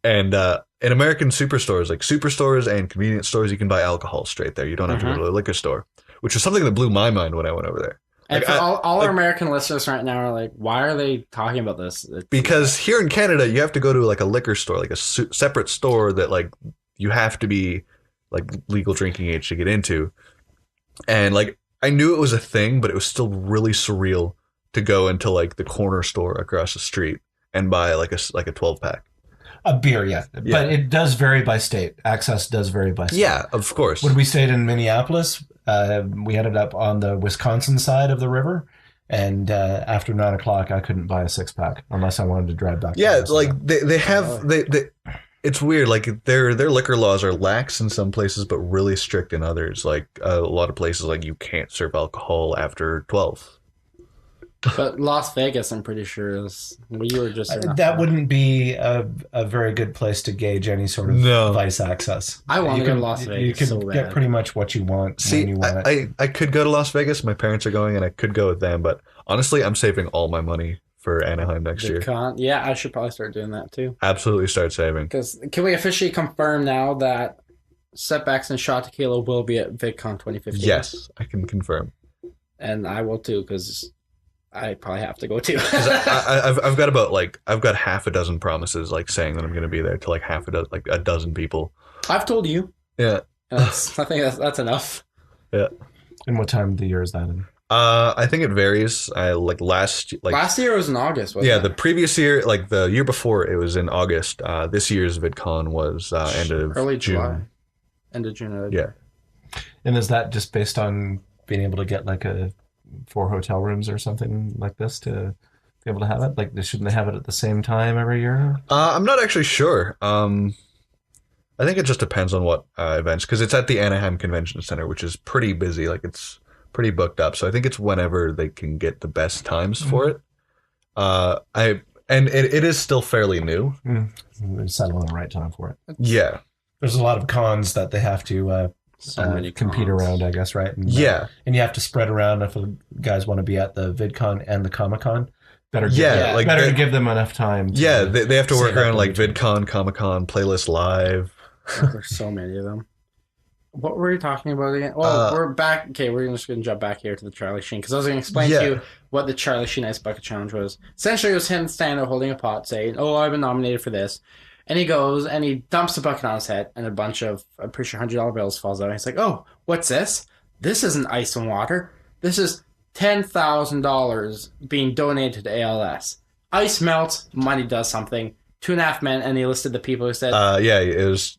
and in American superstores superstores and convenience stores, you can buy alcohol straight there. You don't have to go to a liquor store, which is something that blew my mind when I went over there. And for all our American listeners right now are like, why are they talking about this? Because here in Canada, you have to go to a liquor store, a separate store that you have to be legal drinking age to get into. And I knew it was a thing, but it was still really surreal to go into the corner store across the street and buy a 12-pack. A beer, yeah. But it does vary by state. Access does vary by state. Yeah, of course. When we stayed in Minneapolis, we ended up on the Wisconsin side of the river. And after 9 o'clock, I couldn't buy a 6-pack unless I wanted to drive back. Yeah, to they have they it's weird. Their liquor laws are lax in some places, but really strict in others. A lot of places, you can't serve alcohol after 12. But Las Vegas, I'm pretty sure is you were just that wouldn't be a very good place to gauge any sort of vice access. I want You to go can- to Las Vegas You can so get bad. pretty much what you want when See, you want it. I could go to Las Vegas. My parents are going, and I could go with them. But honestly, I'm saving all my money for Anaheim next year. Yeah, I should probably start doing that too. Absolutely start saving. Because can we officially confirm now that Setbacks and Shot Tequila will be at VidCon 2015? Yes, I can confirm. And I will too, because I probably have to go too. 'Cause I've got I've got half a dozen promises saying that I'm going to be there to half a dozen people. I've told you. Yeah. I think that's enough. Yeah. And what time of the year is that in? I think it varies. Last year was in August, wasn't it? the previous year, the year before, it was in August. This year's VidCon was end of early June. July. End of June. Yeah. And is that just based on being able to get 4 hotel rooms or something like this to be able to have it? Shouldn't they have it at the same time every year? I'm not actually sure. I think it just depends on what events, because it's at the Anaheim Convention Center, which is pretty busy. It's pretty booked up. So I think it's whenever they can get the best times for it. It is still fairly new. Settle in the right time for it. Yeah. There's a lot of cons that they have to compete around, I guess, right? And, and you have to spread around if guys want to be at the VidCon and the Comic-Con. Better to give them enough time. They have to work around like VidCon, Comic-Con, Playlist Live. There's so many of them. What were we talking about again? Well, we're back. Okay, we're just going to jump back here to the Charlie Sheen because I was going to explain to you what the Charlie Sheen Ice Bucket Challenge was. Essentially, it was him standing there holding a pot saying, "Oh, I've been nominated for this." And he goes and he dumps a bucket on his head and a bunch of, I'm pretty sure, $100 bills falls out. And he's like, "Oh, what's this? This isn't ice and water. This is $10,000 being donated to ALS. Ice melts, money does something. 2.5 Men," and he listed the people who said... it was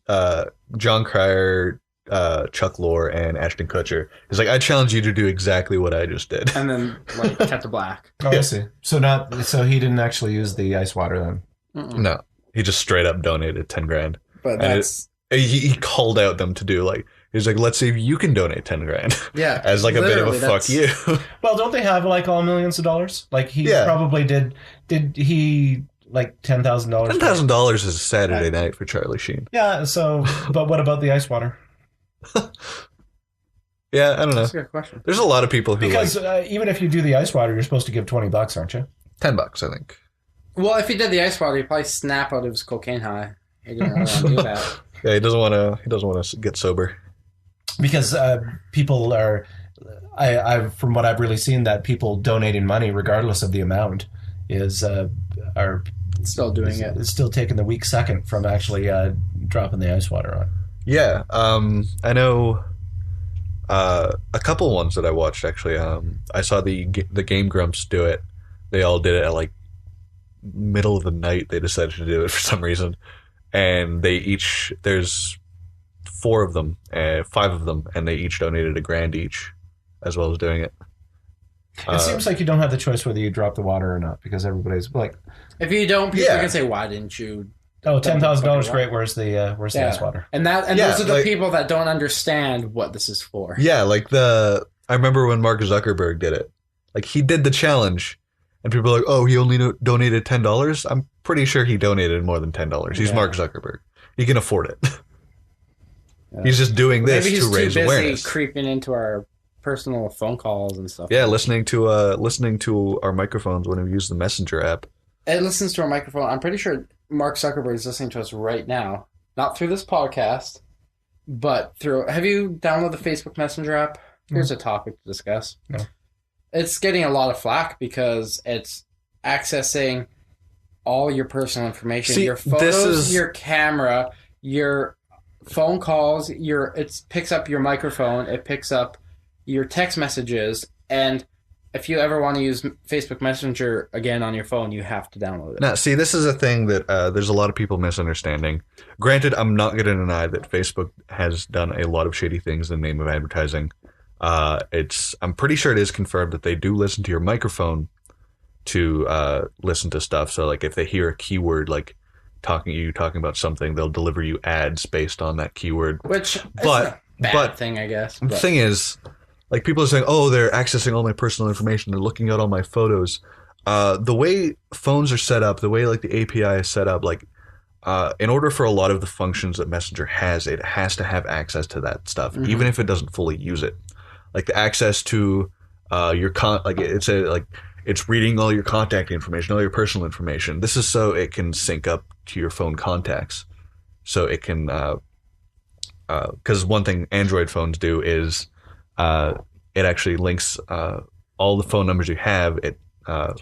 John Cryer, Chuck Lorre, and Ashton Kutcher. He's like, "I challenge you to do exactly what I just did." And then, like, cut to black. Oh, I see. So he didn't actually use the ice water then? Mm-mm. No. He just straight up donated 10 grand. But that's... He called out them to do, like... He's like, "Let's see if you can donate 10 grand." Yeah. As like a bit of a fuck you. Well, don't they have like all millions of dollars? Like he probably did he like $10,000? $10,000 is a Saturday night for Charlie Sheen. Yeah, so but what about the ice water? Yeah, I don't know. That's a good question. There's a lot of people who because even if you do the ice water, you're supposed to give $20, aren't you? $10, I think. Well, if he did the ice water, he'd probably snap out of his cocaine high. He didn't really want to do that. Yeah, he doesn't want to get sober. Because people are, from what I've really seen, that people donating money, regardless of the amount, are still doing it. It's still taking the weak second from actually dropping the ice water on. Yeah, I know a couple ones that I watched actually. I saw the Game Grumps do it. They all did it at like middle of the night. They decided to do it for some reason, and there's 4 of them, 5 of them, and they each donated $1 grand each, as well as doing it. It seems like you don't have the choice whether you drop the water or not, because everybody's like, if you don't, people are gonna say, "Why didn't you?" Oh, $10,000, great. Where's the ice water? And those are the people that don't understand what this is for. Yeah, like I remember when Mark Zuckerberg did it. Like he did the challenge, and people are like, "Oh, he only donated $10." I'm pretty sure he donated more than $10. He's Mark Zuckerberg. He can afford it. He's just doing this to raise awareness. Maybe he's too busy creeping into our personal phone calls and stuff. Yeah, listening to our microphones when we use the Messenger app. It listens to our microphone. I'm pretty sure Mark Zuckerberg is listening to us right now. Not through this podcast, but through... Have you downloaded the Facebook Messenger app? Here's a topic to discuss. No. It's getting a lot of flack because it's accessing all your personal information. Your photos, your camera, your... phone calls, it picks up your microphone, it picks up your text messages, and if you ever want to use Facebook Messenger again on your phone, you have to download it. Now, see, this is a thing that there's a lot of people misunderstanding. Granted, I'm not going to deny that Facebook has done a lot of shady things in the name of advertising. I'm pretty sure it is confirmed that they do listen to your microphone to listen to stuff. So, like, if they hear a keyword, like talking about something, they'll deliver you ads based on that keyword. Which is a bad thing, I guess. The thing is, like, people are saying, "Oh, they're accessing all my personal information. They're looking at all my photos." The way phones are set up, the way like the API is set up, like in order for a lot of the functions that Messenger has, it has to have access to that stuff, even if it doesn't fully use it. Like the access to it's reading all your contact information, all your personal information. This is so it can sync up to your phone contacts. So it can, because one thing Android phones do is it actually links all the phone numbers you have. It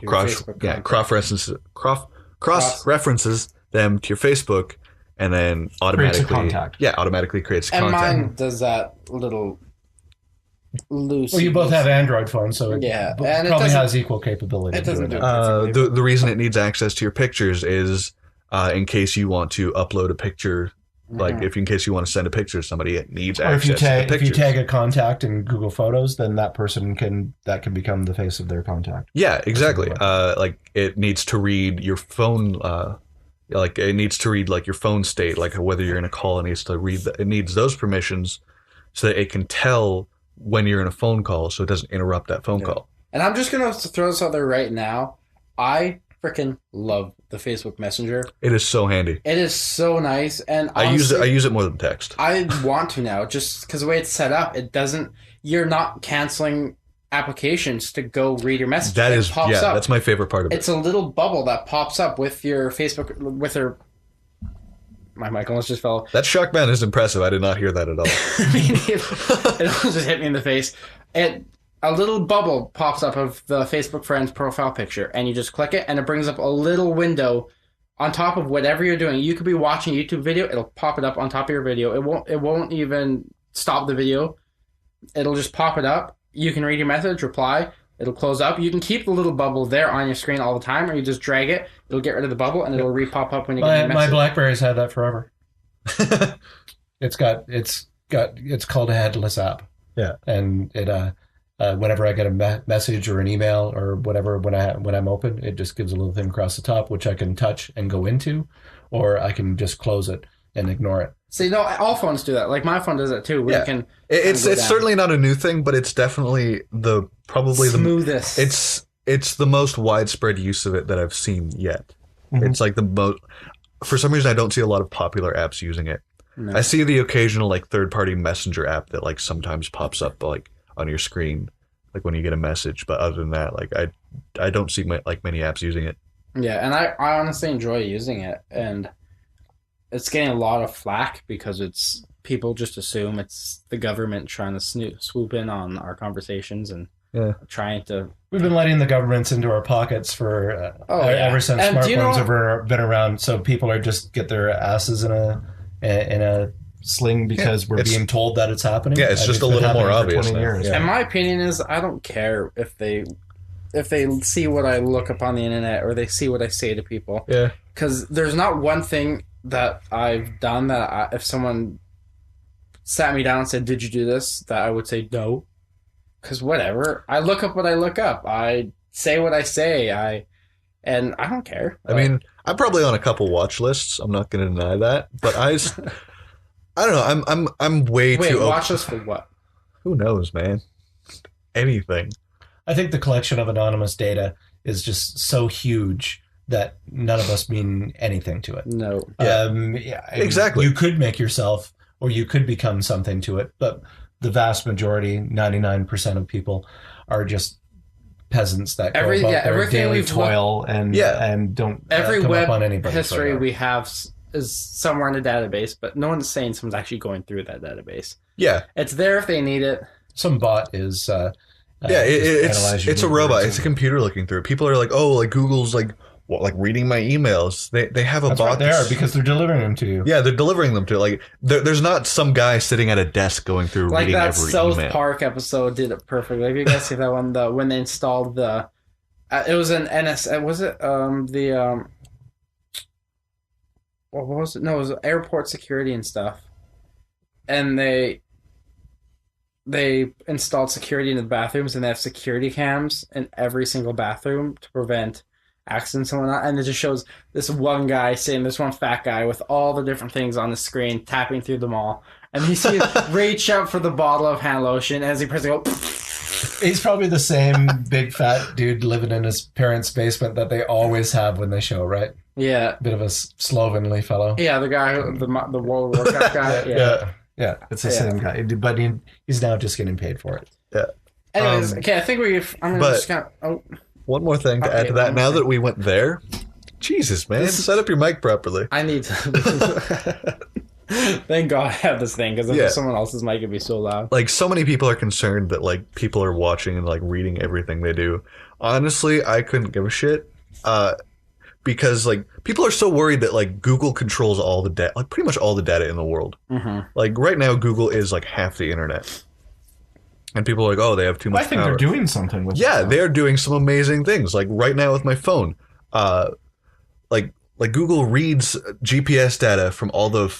cross-references them to your Facebook, and then automatically creates a contact. And mine does that little loose. Well, you both have Android phones, so it and probably has equal capability. It doesn't do it. The reason it needs access to your pictures is in case you want to upload a picture. Like in case you want to send a picture to somebody, it needs access to the pictures. If you tag a contact in Google Photos, then that person can become the face of their contact. Yeah, exactly. Like it needs to read your phone. Like it needs to read like your phone state, like whether you're in a call. It needs to read. It needs those permissions so that it can tell when you're in a phone call, so it doesn't interrupt that phone call. And I'm just gonna throw this out there right now. I freaking love the Facebook Messenger. It is so handy. It is so nice, and honestly, I use it more than text. I want to now, just because the way it's set up, it doesn't. You're not canceling applications to go read your message. That is, pops up. That's my favorite part of it. It's a little bubble that pops up with your Facebook, with your. My mic almost just fell. That shock band is impressive. I did not hear that at all. It almost just hit me in the face. A little bubble pops up of the Facebook friend's profile picture, and you just click it, and it brings up a little window on top of whatever you're doing. You could be watching a YouTube video; it'll pop it up on top of your video. It won't even stop the video. It'll just pop it up. You can read your message, reply. It'll close up. You can keep the little bubble there on your screen all the time, or you just drag it. It'll get rid of the bubble, and it'll re-pop up when you get your message. My BlackBerry's had that forever. It's called a headless app. Yeah, and it whenever I get a message or an email or whatever, when I'm open, it just gives a little thing across the top, which I can touch and go into, or I can just close it and ignore it. See, no, all phones do that. Like my phone does that too. Where you can. It's certainly not a new thing, but it's definitely the smoothest. It's the most widespread use of it that I've seen yet. Mm-hmm. It's like the most. For some reason, I don't see a lot of popular apps using it. No. I see the occasional like third-party messenger app that like sometimes pops up like on your screen, like when you get a message. But other than that, like I don't see many apps using it. Yeah, and I honestly enjoy using it, and it's getting a lot of flack because it's people just assume it's the government trying to swoop in on our conversations and trying to. We've been letting the governments into our pockets for ever since smartphones have been around. So people are just get their asses in a sling because we're being told that it's happening. Yeah, it's just a little more obvious. Yeah. And my opinion is, I don't care if they see what I look up on the internet or they see what I say to people. Yeah, because there's not one thing that I've done that if someone sat me down and said, "Did you do this?" that I would say no. Because whatever, I look up what I look up. I say what I say. And I don't care. I mean, I'm probably on a couple watch lists. I'm not going to deny that, but I don't know. I'm way too. Wait, watch list for what? Who knows, man? Anything. I think the collection of anonymous data is just so huge that none of us mean anything to it. No. Exactly. You could make yourself, or you could become something to it, but the vast majority, 99% of people, are just peasants that go about their daily toil and don't every come web up on anybody. History we have is somewhere in a database, but no one's saying someone's actually going through that database. Yeah, it's there if they need it. Some bot is. It's a robot. It's a computer looking through it. People are like, oh, like Google's like reading my emails. They have a bot. Right there because they're delivering them to you. Yeah, they're delivering them to you. Like there's not some guy sitting at a desk going through reading every email. Like that South Park episode did it perfectly. If you guys see that one, when they installed the, it was an NS. Was it what was it? No, it was airport security and stuff, and they installed security in the bathrooms, and they have security cams in every single bathroom to prevent accidents and whatnot. And it just shows this one guy sitting, this one fat guy with all the different things on the screen, tapping through them all. And you see him reach out for the bottle of hand lotion as he presses go. He's probably the same big fat dude living in his parents' basement that they always have when they show, right? Yeah. Bit of a slovenly fellow. Yeah, the guy, the World War Cup guy. Yeah, it's the same guy, but he's now just getting paid for it. Yeah. Anyways, okay, I think just kind of. One more thing to add to that. Now that we went there, Jesus, man, set up your mic properly. I need to. Thank God I have this thing, because if someone else's mic, it'd be so loud. Like, so many people are concerned that like people are watching and like reading everything they do. Honestly, I couldn't give a shit. Because like people are so worried that like Google controls all the data, like pretty much all the data in the world. Mm-hmm. Like right now, Google is like half the internet, and people are like, "Oh, they have too much." I think power. they're doing something with. Yeah, they are doing some amazing things. Like right now with my phone, like Google reads GPS data from all the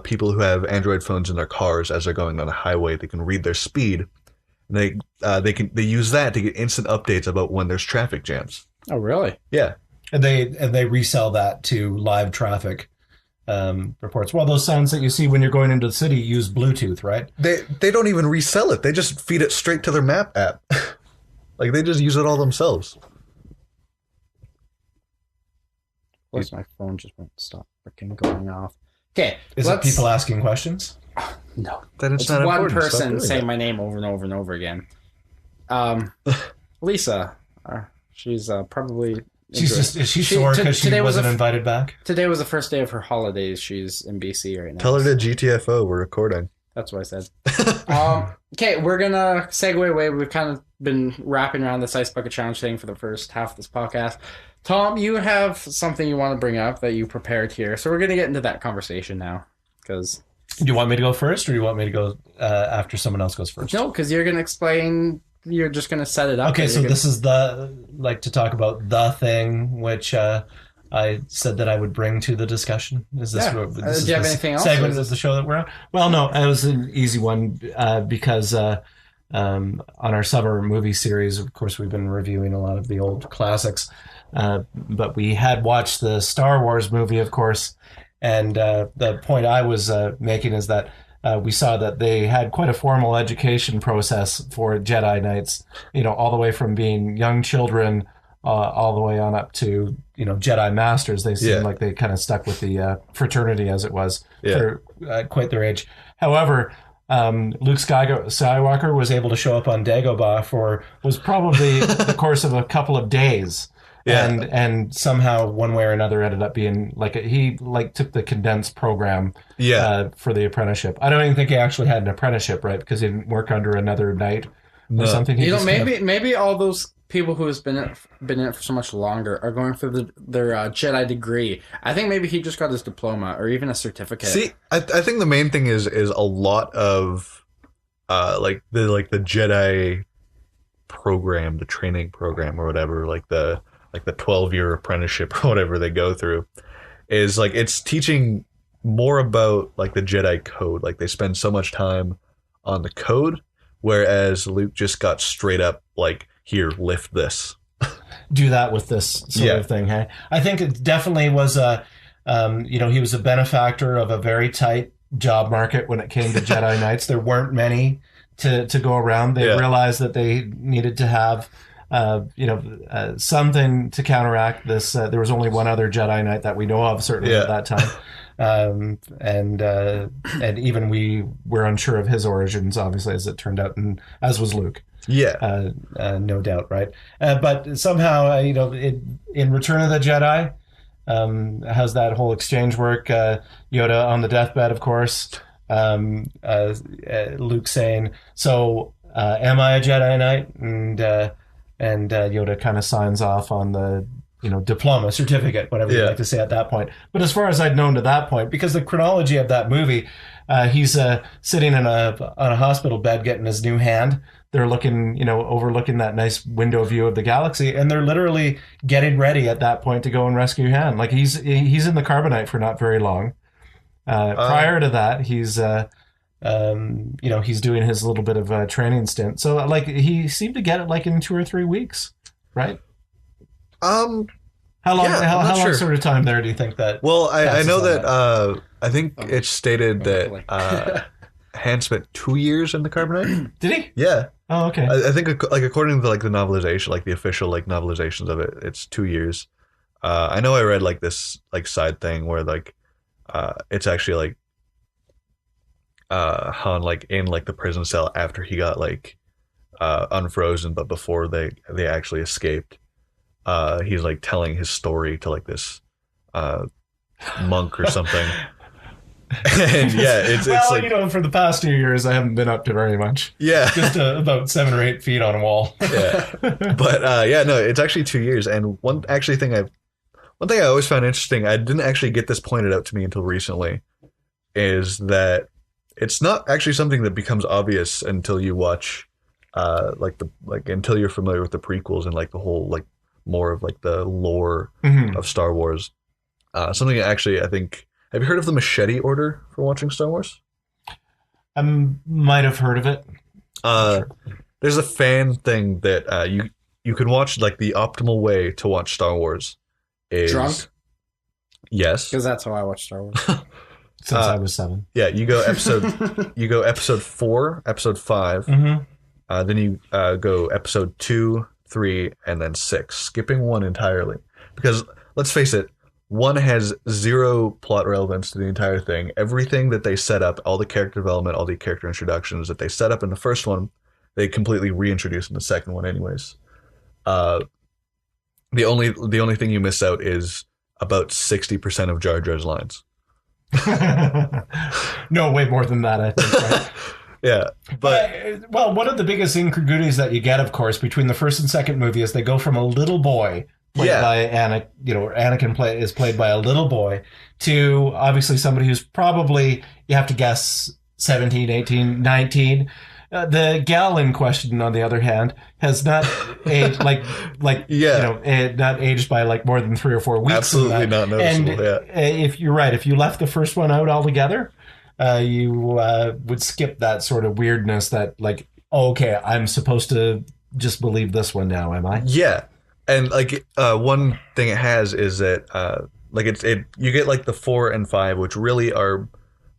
people who have Android phones in their cars as they're going on a highway. They can read their speed. And they use that to get instant updates about when there's traffic jams. Oh, really? Yeah. And they resell that to live traffic reports. Well, those signs that you see when you're going into the city use Bluetooth, right? They don't even resell it. They just feed it straight to their map app. Like they just use it all themselves. Plus, my phone just won't stop freaking going off. Okay, is it people asking questions? No, then it's not one important. person saying my name over and over and over again. Lisa, she's probably. Is she sore because she wasn't invited back? Today was the first day of her holidays. She's in BC right now. Tell her to GTFO. We're recording. That's what I said. Okay, we're gonna segue away. We've kind of been wrapping around this Ice Bucket Challenge thing for the first half of this podcast. Tom, you have something you want to bring up that you prepared here, so we're gonna get into that conversation now. Because do you want me to go first, or do you want me to go after someone else goes first? No, because you're gonna explain. You're just going to set it up. Okay, so this is to talk about the thing, which I said that I would bring to the discussion. Is this? Yeah. Do you have anything else? Segment of the show that we're on? Well, no, it was an easy one because on our summer movie series, of course, we've been reviewing a lot of the old classics, but we had watched the Star Wars movie, of course, and the point I was making is that we saw that they had quite a formal education process for Jedi Knights, all the way from being young children all the way on up to, Jedi Masters. They seemed like they kind of stuck with the fraternity as it was for quite their age. However, Luke Skywalker was able to show up on Dagobah was probably the course of a couple of days. Yeah. And somehow one way or another ended up being he took the condensed program for the apprenticeship. I don't even think he actually had an apprenticeship, right? Because he didn't work under another knight or something. Maybe all those people who has been in it for so much longer are going through their Jedi degree. I think maybe he just got his diploma or even a certificate. See, I think the main thing is a lot of the Jedi program, the training program or whatever, the 12-year apprenticeship or whatever they go through, is it's teaching more about the Jedi code. They spend so much time on the code, whereas Luke just got straight up here, lift this. Do that with this sort of thing, hey? I think it definitely was he was a benefactor of a very tight job market when it came to Jedi Knights. There weren't many to go around. They realized that they needed to have something to counteract this. There was only one other Jedi Knight that we know of, certainly at that time. And even we were unsure of his origins, obviously, as it turned out, and as was Luke. Yeah. No doubt, right? But somehow, in Return of the Jedi, how's that whole exchange work? Yoda on the deathbed, of course. Luke saying, "So, am I a Jedi Knight?" And Yoda kind of signs off on the diploma, certificate, whatever you like to say at that point. But as far as I'd known to that point, because the chronology of that movie, he's sitting on a hospital bed getting his new hand. They're looking, overlooking that nice window view of the galaxy, and they're literally getting ready at that point to go and rescue Han. He's in the carbonite for not very long. Prior to that, he's he's doing his little bit of a training stint. So he seemed to get it in 2 or 3 weeks, right? How long? How long sort of time there do you think that? Well, I know that I think it's stated that Han spent 2 years in the carbonite. Did he? Yeah. Oh, okay. I think according to the novelization, the official novelizations of it, it's 2 years. I know I read this side thing where it's actually Han in the prison cell after he got unfrozen, but before they actually escaped. He's telling his story to this monk or something. And it's for the past 2 years I haven't been up to very much. Yeah. Just about 7 or 8 feet on a wall. Yeah. But no, it's actually 2 years. And one thing I always found interesting, I didn't actually get this pointed out to me until recently, is that it's not actually something that becomes obvious until you watch until you're familiar with the prequels and the whole more of the lore of Star Wars. Something that actually, I think, have you heard of the machete order for watching Star Wars? I might have heard of it. Sure. There's a fan thing that you can watch the optimal way to watch Star Wars is drunk. Yes. Because that's how I watch Star Wars. Since I was 7. Yeah, you go episode 4, episode 5. Mm-hmm. Then you go episode 2, 3, and then 6, skipping 1 entirely. Because let's face it, 1 has 0 plot relevance to the entire thing. Everything that they set up, all the character development, all the character introductions that they set up in the first one, they completely reintroduce in the second one anyways. The only thing you miss out is about 60% of Jar Jar's lines. No, way more than that, I think, right? Yeah, but well, one of the biggest incongruities that you get, of course, between the first and second movie is they go from a little boy played by Anakin is played by a little boy to obviously somebody who's probably, you have to guess, 17, 18, 19. The gal in question, on the other hand, has not aged not aged by like more than 3 or 4 weeks. Absolutely not noticeable. And if you're right, if you left the first one out altogether, you would skip that sort of weirdness that like, oh, okay, I'm supposed to just believe this one now, am I? Yeah, and like one thing it has is that you get like the 4 and 5, which really are.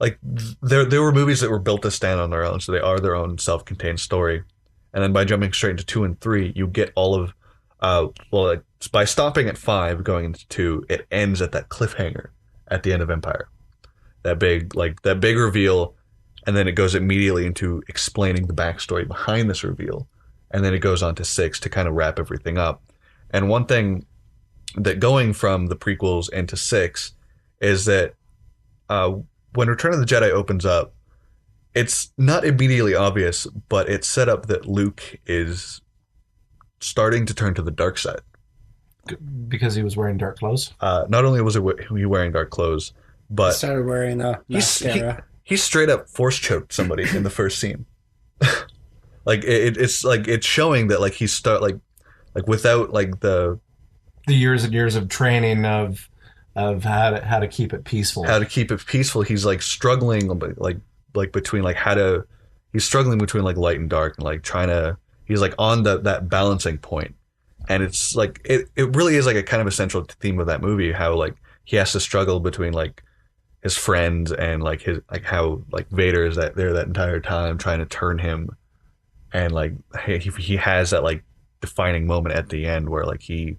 Like, there were movies that were built to stand on their own, so they are their own self-contained story. And then by jumping straight into 2 and 3, you get all of, by stopping at 5, going into 2, it ends at that cliffhanger at the end of Empire. That big reveal, and then it goes immediately into explaining the backstory behind this reveal. And then it goes on to 6 to kind of wrap everything up. And one thing that going from the prequels into 6 is that, when Return of the Jedi opens up, it's not immediately obvious, but it's set up that Luke is starting to turn to the dark side. Because he was wearing dark clothes? Not only was he wearing dark clothes, but... He started wearing a mascara. He straight up force choked somebody in the first scene. Like, it's showing that, like, without, like, the years and years of training of how to keep it peaceful. How to keep it peaceful. He's like struggling between he's struggling between like light and dark and like he's like on that balancing point. And it's like it really is like a kind of a central theme of that movie, how like he has to struggle between like his friends and like his like how like Vader is there that entire time trying to turn him, and like he has that like defining moment at the end where like he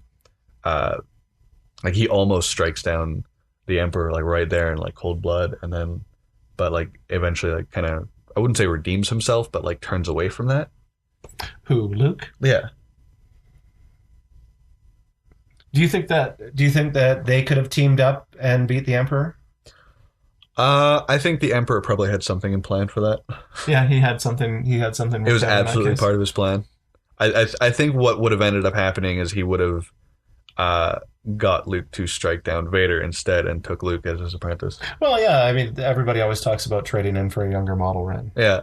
almost strikes down the Emperor like right there in like cold blood, and then but like eventually like kind of, I wouldn't say redeems himself, but like turns away from that. Who, Luke? Yeah. Do you think that they could have teamed up and beat the Emperor? I think the Emperor probably had something in plan for that. Yeah, he had something. It was absolutely part of his plan. I think what would have ended up happening is he would have got Luke to strike down Vader instead and took Luke as his apprentice. Well, yeah, I mean, everybody always talks about trading in for a younger model, right? Yeah.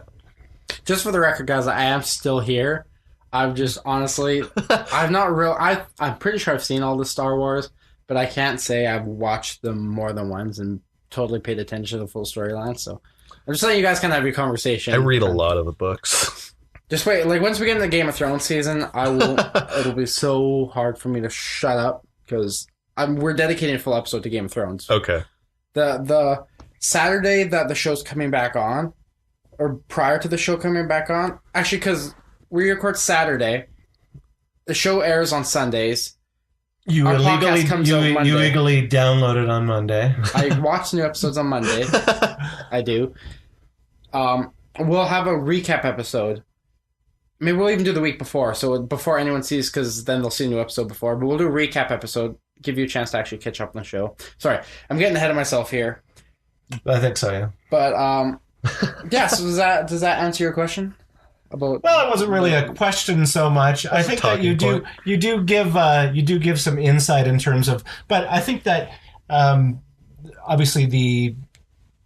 Just for the record, guys, I am still here. I've just honestly, I'm pretty sure I've seen all the Star Wars, but I can't say I've watched them more than once and totally paid attention to the full storyline. So I'm just letting you guys kind of have your conversation. I read a lot of the books. Just wait, like once we get into the Game of Thrones season, it'll be so hard for me to shut up because we're dedicating a full episode to Game of Thrones. Okay. The Saturday that the show's coming back on, or prior to the show coming back on, actually, because we record Saturday, the show airs on Sundays. You illegally download it on Monday. I watch new episodes on Monday. I do. We'll have a recap episode. Maybe we'll even do the week before, so before anyone sees, because then they'll see a new episode before. But we'll do a recap episode, give you a chance to actually catch up on the show. Sorry, I'm getting ahead of myself here. I think so, yeah. But yeah. So does that answer your question? Well, it wasn't really a question so much. I think that you do give some insight in terms of, but I think that obviously the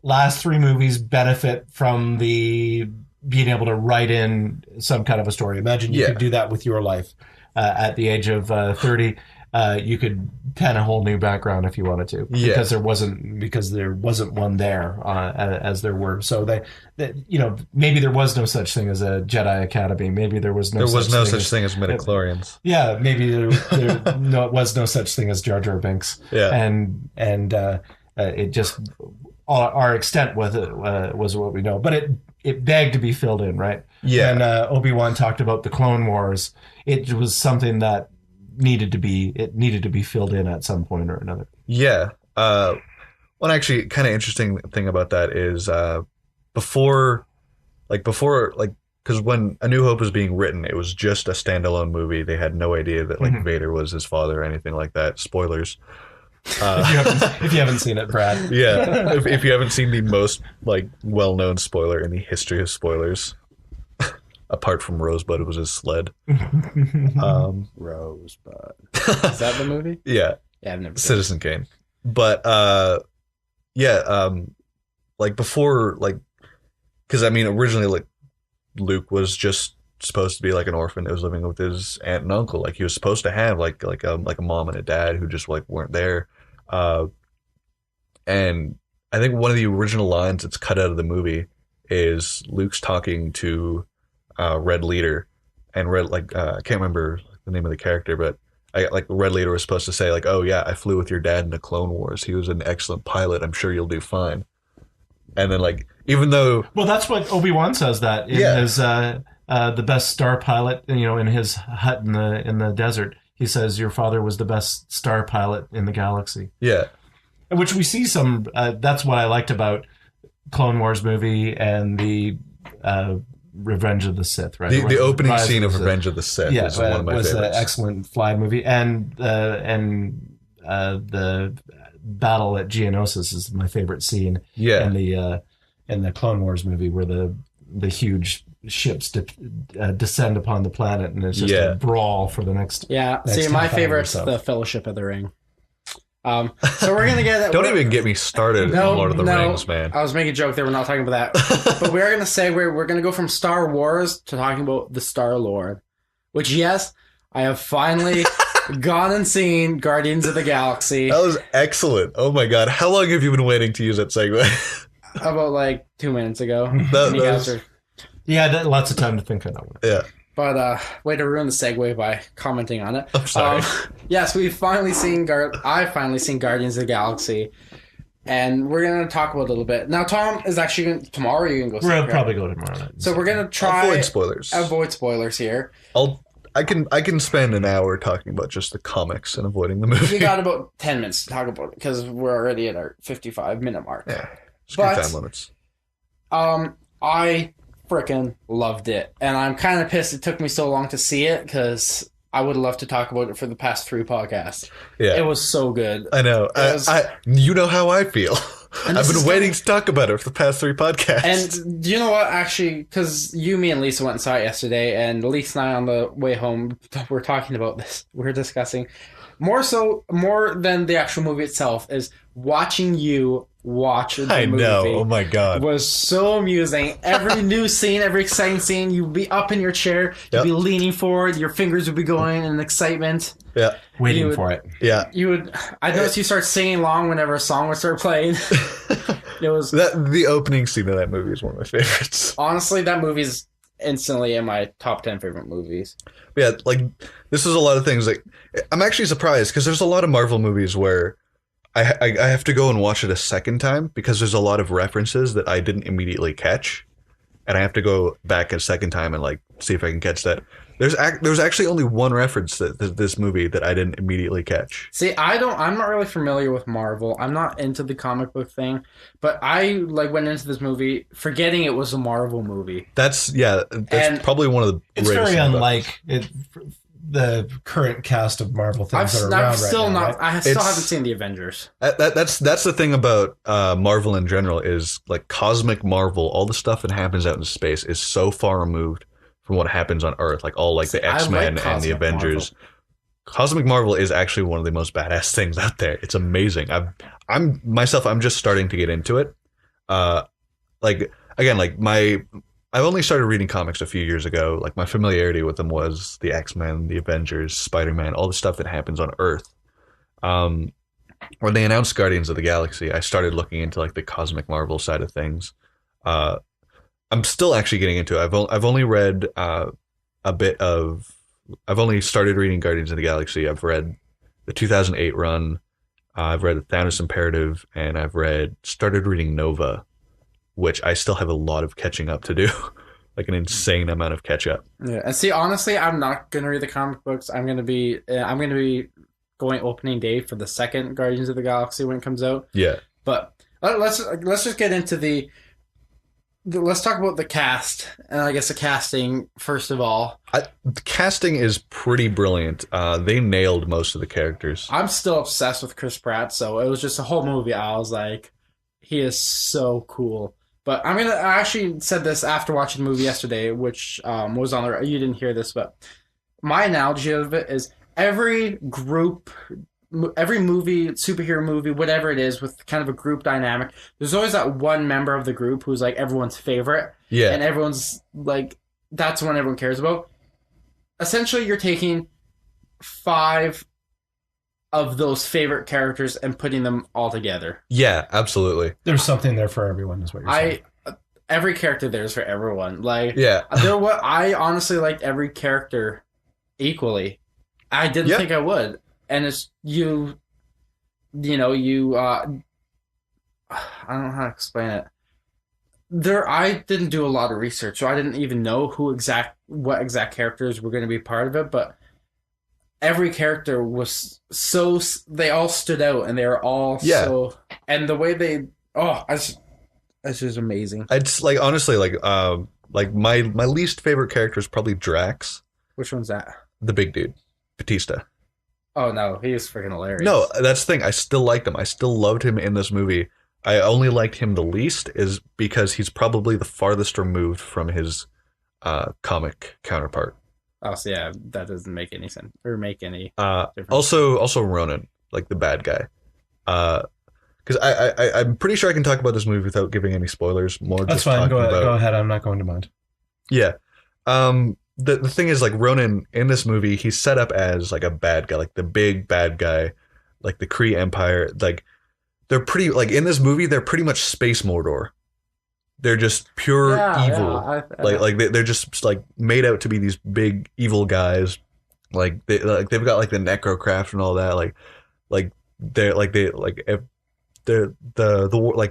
last 3 movies benefit from the being able to write in some kind of a story. Imagine you could do that with your life at the age of 30. you could pen a whole new background if you wanted to, because there wasn't one there as there were. So maybe there was no such thing as a Jedi Academy. Maybe there was no such thing as midichlorians. Yeah, maybe there was no such thing as Jar Jar Binks. Yeah, and it just our extent with it was what we know, but it begged to be filled in, right? Yeah. And Obi-Wan talked about the Clone Wars. It was something that needed to be filled in at some point or another. Yeah. One actually kind of interesting thing about that is before, because when A New Hope was being written, it was just a standalone movie. They had no idea that Vader was his father or anything like that. Spoilers. If you haven't seen it, Brad. Yeah, if you haven't seen the most well-known spoiler in the history of spoilers, apart from Rosebud, it was his sled. Rosebud. Is that the movie? Yeah. Yeah, I've never seen Citizen Kane. But before, because originally Luke was just supposed to be an orphan that was living with his aunt and uncle. He was supposed to have a mom and a dad who just weren't there. And I think one of the original lines that's cut out of the movie is Luke's talking to Red Leader, and Red I can't remember the name of the character, but Red Leader was supposed to say oh yeah, I flew with your dad in the Clone Wars. He was an excellent pilot. I'm sure you'll do fine. And then even though that's what Obi-Wan says that in his the best star pilot, in his hut in the desert. He says your father was the best star pilot in the galaxy. Yeah. Which we see some. That's what I liked about Clone Wars movie and the Revenge of the Sith. Right. The opening scene of Revenge of the Sith is one of my favorites. Was an excellent fly movie, and the battle at Geonosis is my favorite scene. Yeah. In the Clone Wars movie, where the huge ships descend upon the planet, and it's just a brawl for the next. Yeah. See, my favorite's the Fellowship of the Ring. So we're gonna get. Don't even get me started on Lord of the Rings, man. I was making a joke there. We're not talking about that, but we're gonna say we're gonna go from Star Wars to talking about the Star Lord, which I have finally gone and seen Guardians of the Galaxy. That was excellent. Oh my god, how long have you been waiting to use that segue? About 2 minutes ago. Yeah, lots of time to think on that one. Yeah. But way to ruin the segue by commenting on it. I'm sorry. Yes, I've finally seen Guardians of the Galaxy, and we're gonna talk about it a little bit. Now, Tom is actually going tomorrow. You can go. We'll probably go tomorrow night. So we're gonna try avoid spoilers here. I can spend an hour talking about just the comics and avoiding the movie. We got about 10 minutes to talk about it because we're already at our 55-minute mark. Yeah, time limits. I freaking loved it, and I'm kind of pissed it took me so long to see it because I would love to talk about it for the past 3 podcasts. Yeah, it was so good. I know. You know how I feel. I've been waiting to talk about it for the past 3 podcasts. And you know what? Actually, because me and Lisa went and saw it yesterday, and Lisa and I on the way home we're talking about this. We're discussing more than the actual movie itself is watching you watch the movie. I know. Oh my god, was so amusing. Every new scene, every exciting scene, you'd be up in your chair, you'd be leaning forward, your fingers would be going in excitement. Yeah, waiting for it. Yeah, you would. I noticed you start singing along whenever a song would start playing. It was the opening scene of that movie is one of my favorites. Honestly, that movie's instantly in my top 10 favorite movies. Yeah, this is a lot of things. I'm actually surprised because there's a lot of Marvel movies where I have to go and watch it a second time because there's a lot of references that I didn't immediately catch, and I have to go back a second time and see if I can catch that. There's actually only one reference to this movie that I didn't immediately catch. See, I'm not really familiar with Marvel. I'm not into the comic book thing, but I went into this movie forgetting it was a Marvel movie. That's probably one of the. It's very unlike the current cast of Marvel things that are around right now. Right? I still haven't seen the Avengers. That's the thing about Marvel in general is cosmic Marvel. All the stuff that happens out in space is so far removed from what happens on Earth, the X-Men and the Avengers. Marvel. Cosmic Marvel is actually one of the most badass things out there. It's amazing. I'm just starting to get into it. My I've only started reading comics a few years ago. Like my familiarity with them was the X-Men, the Avengers, Spider-Man, all the stuff that happens on Earth. When they announced Guardians of the Galaxy, I started looking into like the cosmic Marvel side of things. I'm still actually getting into it. I've only read a bit of. I've only started reading Guardians of the Galaxy. I've read the 2008 run. I've read the Thanos Imperative, and I've started reading Nova, which I still have a lot of catching up to do, like an insane amount of catch up. Yeah, and see, honestly, I'm not gonna read the comic books. I'm gonna be going opening day for the second Guardians of the Galaxy when it comes out. Yeah, but let's just get into let's talk about the cast, and I guess the casting first of all. The casting is pretty brilliant. They nailed most of the characters. I'm still obsessed with Chris Pratt, so it was just a whole movie. I was like, he is so cool. But I actually said this after watching the movie yesterday, which was on the. You didn't hear this, but my analogy of it is every movie, superhero movie, whatever it is, with kind of a group dynamic, there's always that one member of the group who's like everyone's favorite. Yeah. And everyone's like, that's the one everyone cares about. Essentially, you're taking 5 of those favorite characters and putting them all together. Yeah, absolutely. There's something there for everyone, is what you're saying. Every character there is for everyone. Like, yeah. I honestly liked every character equally. I didn't think I would. And it's I don't know how to explain it. I didn't do a lot of research, so I didn't even know what exact characters were going to be part of it, but every character was they all stood out, and they were all and the way it's just amazing. It's like, honestly, like my least favorite character is probably Drax. Which one's that? The big dude, Batista. Oh no, he is freaking hilarious. No, that's the thing. I still liked him. I still loved him in this movie. I only liked him the least is because he's probably the farthest removed from his comic counterpart. Oh, so yeah, that doesn't make any sense or make any difference. Also Ronan, like the bad guy. Because I'm pretty sure I can talk about this movie without giving any spoilers. That's fine. Go ahead. I'm not going to mind. Yeah. The thing is, like, Ronan in this movie, he's set up as like a bad guy, like the big bad guy, like the Kree Empire. Like, they're pretty, like, in this movie, they're pretty much space Mordor. They're just pure evil. Yeah, they're just like made out to be these big evil guys. Like they've got like the necrocraft and all that.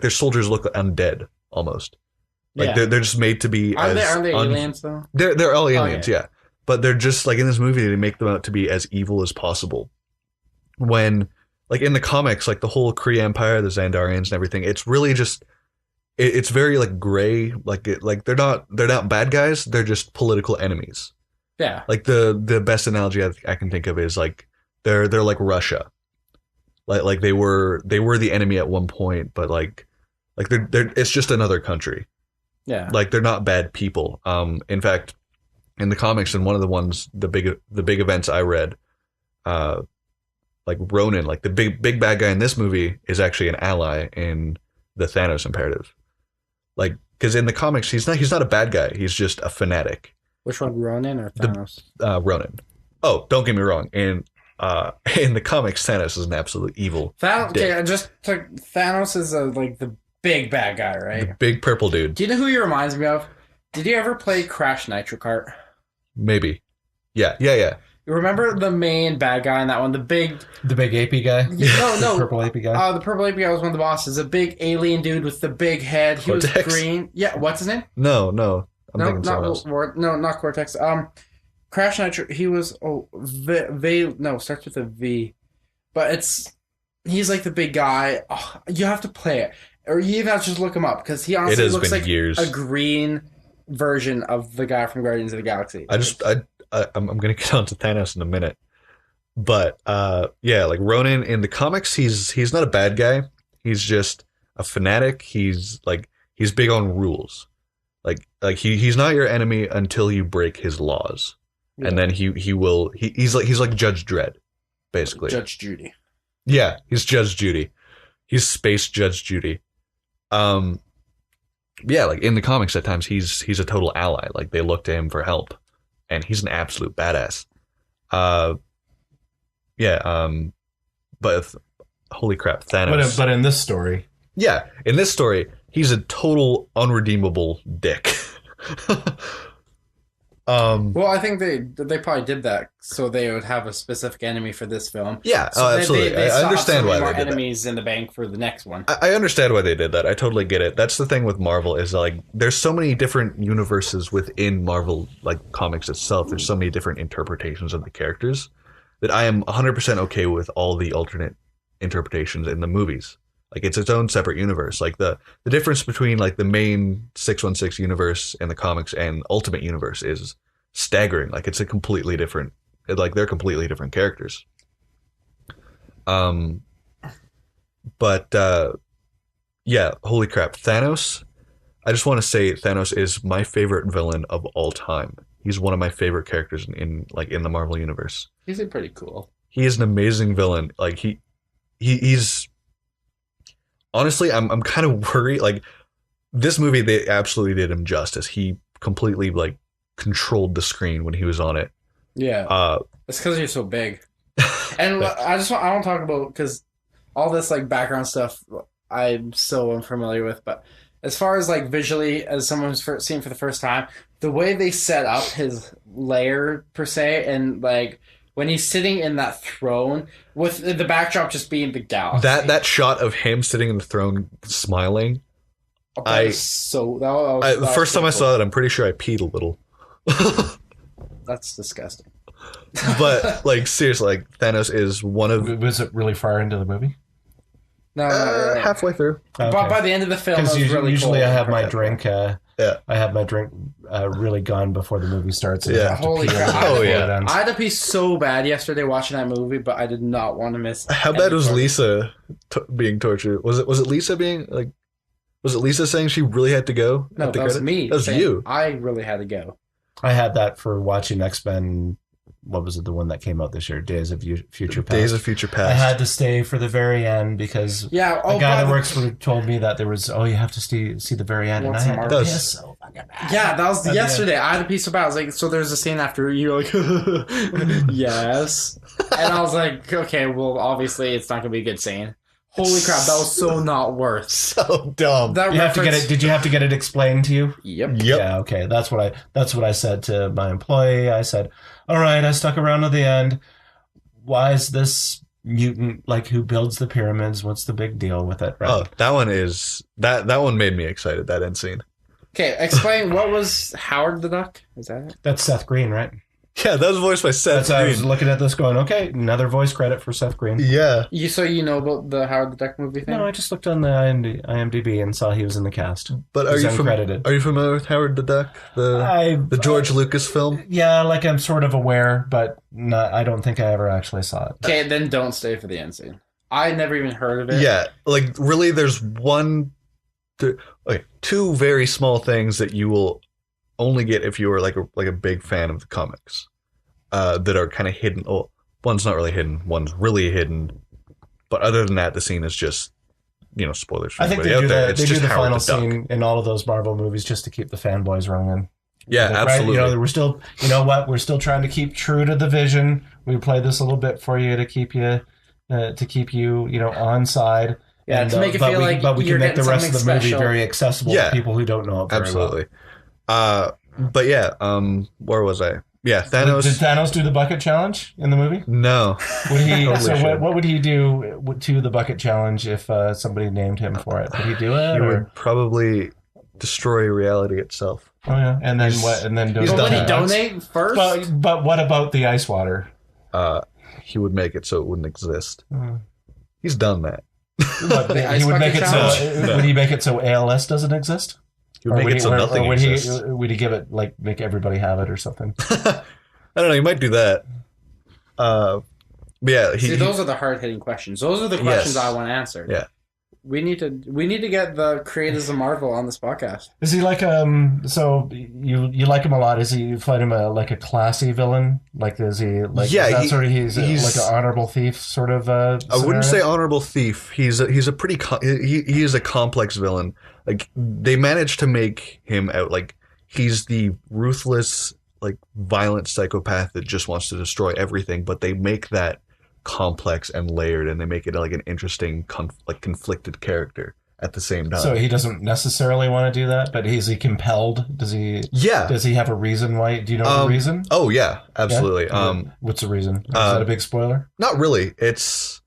Their soldiers look undead almost. Like they're just made to be. Are they aliens though? They're all aliens, yeah. But they're just like in this movie, they make them out to be as evil as possible. When like in the comics, like the whole Kree Empire, the Xandarians and everything, it's really just it's very like gray. Like they're not bad guys. They're just political enemies. Yeah. Like the best analogy I can think of is like they're like Russia. Like they were the enemy at one point, but like they're it's just another country. Yeah. Like they're not bad people. In fact, in the comics, and one of the ones, the big events I read, like Ronan, like the big bad guy in this movie is actually an ally in the Thanos Imperative. Like, because in the comics, he's not a bad guy. He's just a fanatic. Which one, Ronan or Thanos? Ronan. Oh, don't get me wrong. In the comics, Thanos is an absolute evil. Thanos is like the big bad guy, right? The big purple dude. Do you know who he reminds me of? Did you ever play Crash Nitro Kart? Maybe. Yeah. You remember the main bad guy in that one? The big AP guy? No. The purple AP guy? The purple AP guy was one of the bosses. A big alien dude with the big head. He Cortex? was green. Yeah, what's his name? No. I'm thinking someone else. No, not Cortex. Crash Nitro, he was, starts with a V. But he's like the big guy. Oh, you have to play it. Or you even have to just look him up, because he honestly looks like a green version of the guy from Guardians of the Galaxy. I'm going to get on to Thanos in a minute. But, like Ronan in the comics, he's not a bad guy. He's just a fanatic. He's big on rules. Like he's not your enemy until you break his laws. Yeah. And then he's like Judge Dredd, basically. Judge Judy. Yeah, he's Judge Judy. He's Space Judge Judy. Yeah, like in the comics, at times he's a total ally. Like they look to him for help, and he's an absolute badass. Yeah. But holy crap, Thanos. But in this story, yeah, in this story, he's a total unredeemable dick. Well, I think they probably did that so they would have a specific enemy for this film. Yeah, so absolutely. I understand why they did enemies in the bank for the next one. I understand why they did that. I totally get it. That's the thing with Marvel is like there's so many different universes within Marvel like comics itself. There's so many different interpretations of the characters that I am 100% okay with all the alternate interpretations in the movies. Like it's its own separate universe. Like the difference between like the main 616 universe in the comics and Ultimate Universe is staggering. Like it's a completely different, like they're completely different characters. But yeah, holy crap, Thanos. I just want to say Thanos is my favorite villain of all time. He's one of my favorite characters in the Marvel universe. He's pretty cool. He is an amazing villain. Like he's honestly, I'm kind of worried. Like this movie, they absolutely did him justice. He completely like controlled the screen when he was on it. Yeah, it's because you're so big. And I want to talk about because all this like background stuff I'm so unfamiliar with. But as far as like visually, as someone who's seen for the first time, the way they set up his lair per se, and like when he's sitting in that throne with the backdrop just being the galaxy. That shot of him sitting in the throne smiling. The first time I saw that, I'm pretty sure I peed a little. That's disgusting. But like seriously, like Thanos is one of. Was it really far into the movie? No, halfway through. Okay. But by the end of the film, because usually cold. I have my drink. I have my drink really gone before the movie starts. And Yeah. Holy crap! Yeah. I had to pee so bad yesterday watching that movie, but I did not want to miss. How bad was Lisa being tortured? Was it Lisa being like? Was it Lisa saying she really had to go? No, that was me. That was you. I really had to go. I had that for watching X-Men. What was it? The one that came out this year, Days of Future Past. Days of Future Past. I had to stay for the very end because the guy that works for told me that there was you have to see the very end, and I had to piss so fucking bad. Yeah, that was yesterday. I had to pee so bad. I was like, so there's a scene after you're like, yes, and I was like, okay, well, obviously it's not gonna be a good scene. Holy crap, that was so not worth. So dumb. You have to get it. Did you have to get it explained to you? Yep. Yeah. Okay. That's what I said to my employee. I said, "All right, I stuck around to the end. Why is this mutant like who builds the pyramids? What's the big deal with it?" Right? Oh, that one made me excited. That end scene. Okay, explain what was Howard the Duck? Is that it? That's Seth Green, right? Yeah, that was voiced by Seth Green. I was looking at this going, okay, another voice credit for Seth Green. Yeah. You know about the Howard the Duck movie thing? No, I just looked on the IMDb and saw he was in the cast. But are you familiar with Howard the Duck? The George Lucas film? Yeah, like I'm sort of aware, but I don't think I ever actually saw it. Okay, then don't stay for the end scene. I never even heard of it. Yeah, like really there's two very small things that you will only get if you are like a big fan of the comics that are kind of hidden. Oh, one's not really hidden, one's really hidden. But other than that, the scene is just, spoilers for I think everybody out there. They do the final scene in all of those Marvel movies just to keep the fanboys running. Yeah, absolutely. Right? We're still, we're still trying to keep true to the vision. We play this a little bit for you to keep you, on side. Yeah, to make it feel like but we can make the rest of the movie special. very accessible to people who don't know it very absolutely. Well. But yeah, where was I? Yeah, Thanos. Did Thanos do the bucket challenge in the movie? No. Would he? What would he do to the bucket challenge if somebody named him for it? Would he do it? He would probably destroy reality itself. Oh yeah, and then what? And then would he donate first? But what about the ice water? He would make it so it wouldn't exist. He's done that. He would make it so. Would he make it so ALS doesn't exist? He would make it so nothing exists. Would he give it make everybody have it or something? I don't know. He might do that. Yeah. Those are the hard hitting questions. Those are the questions I want answered. Yeah. We need to get the creators of Marvel on this podcast. Is he like so you like him a lot? Is he, you find him like a classy villain? Like is he like yeah, is that sort of he's like an honorable thief sort of I wouldn't scenario? say honorable thief. He's a pretty he is a complex villain. Like they managed to make him out like he's the ruthless, like violent psychopath that just wants to destroy everything, but they make that complex and layered, and they make it like an interesting conflicted character at the same time. So he doesn't necessarily want to do that, but is he compelled? Does he have a reason why? Do you know the reason? Oh yeah, absolutely. Yeah? What's the reason? Is that a big spoiler? Not really. It's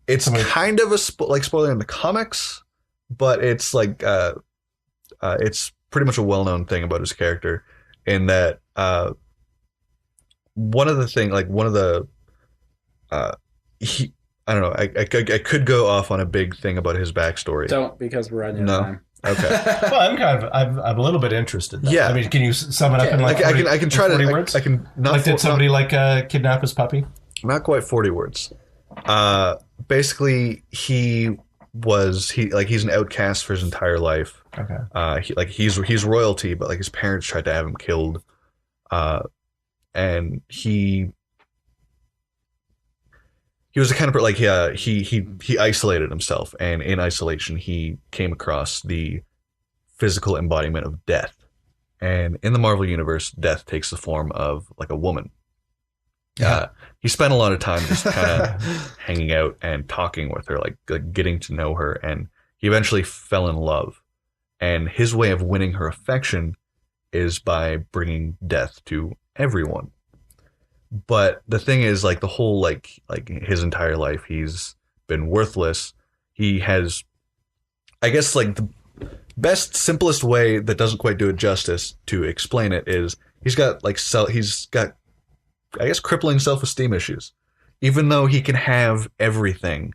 kind of a spoiler in the comics, but it's like it's pretty much a well-known thing about his character in that one of the I don't know. I could go off on a big thing about his backstory. Don't, because we're running out of time. Okay. Well, I'm a little bit interested. Though. Yeah. I mean, can you sum it up in like 40, I can try 40 to words? I can not like did somebody kidnap his puppy? Not quite 40 words. Basically he's an outcast for his entire life. Okay. He's royalty, but like his parents tried to have him killed. And he was the kind of like he isolated himself, and in isolation he came across the physical embodiment of death. And in the Marvel universe, death takes the form of like a woman. He spent a lot of time just kind of hanging out and talking with her, like getting to know her, and he eventually fell in love. And his way of winning her affection is by bringing death to everyone. But the thing is, like the whole like his entire life, he's been worthless. He has, I guess, like the best, simplest way that doesn't quite do it justice to explain it is he's got I guess crippling self-esteem issues. Even though he can have everything,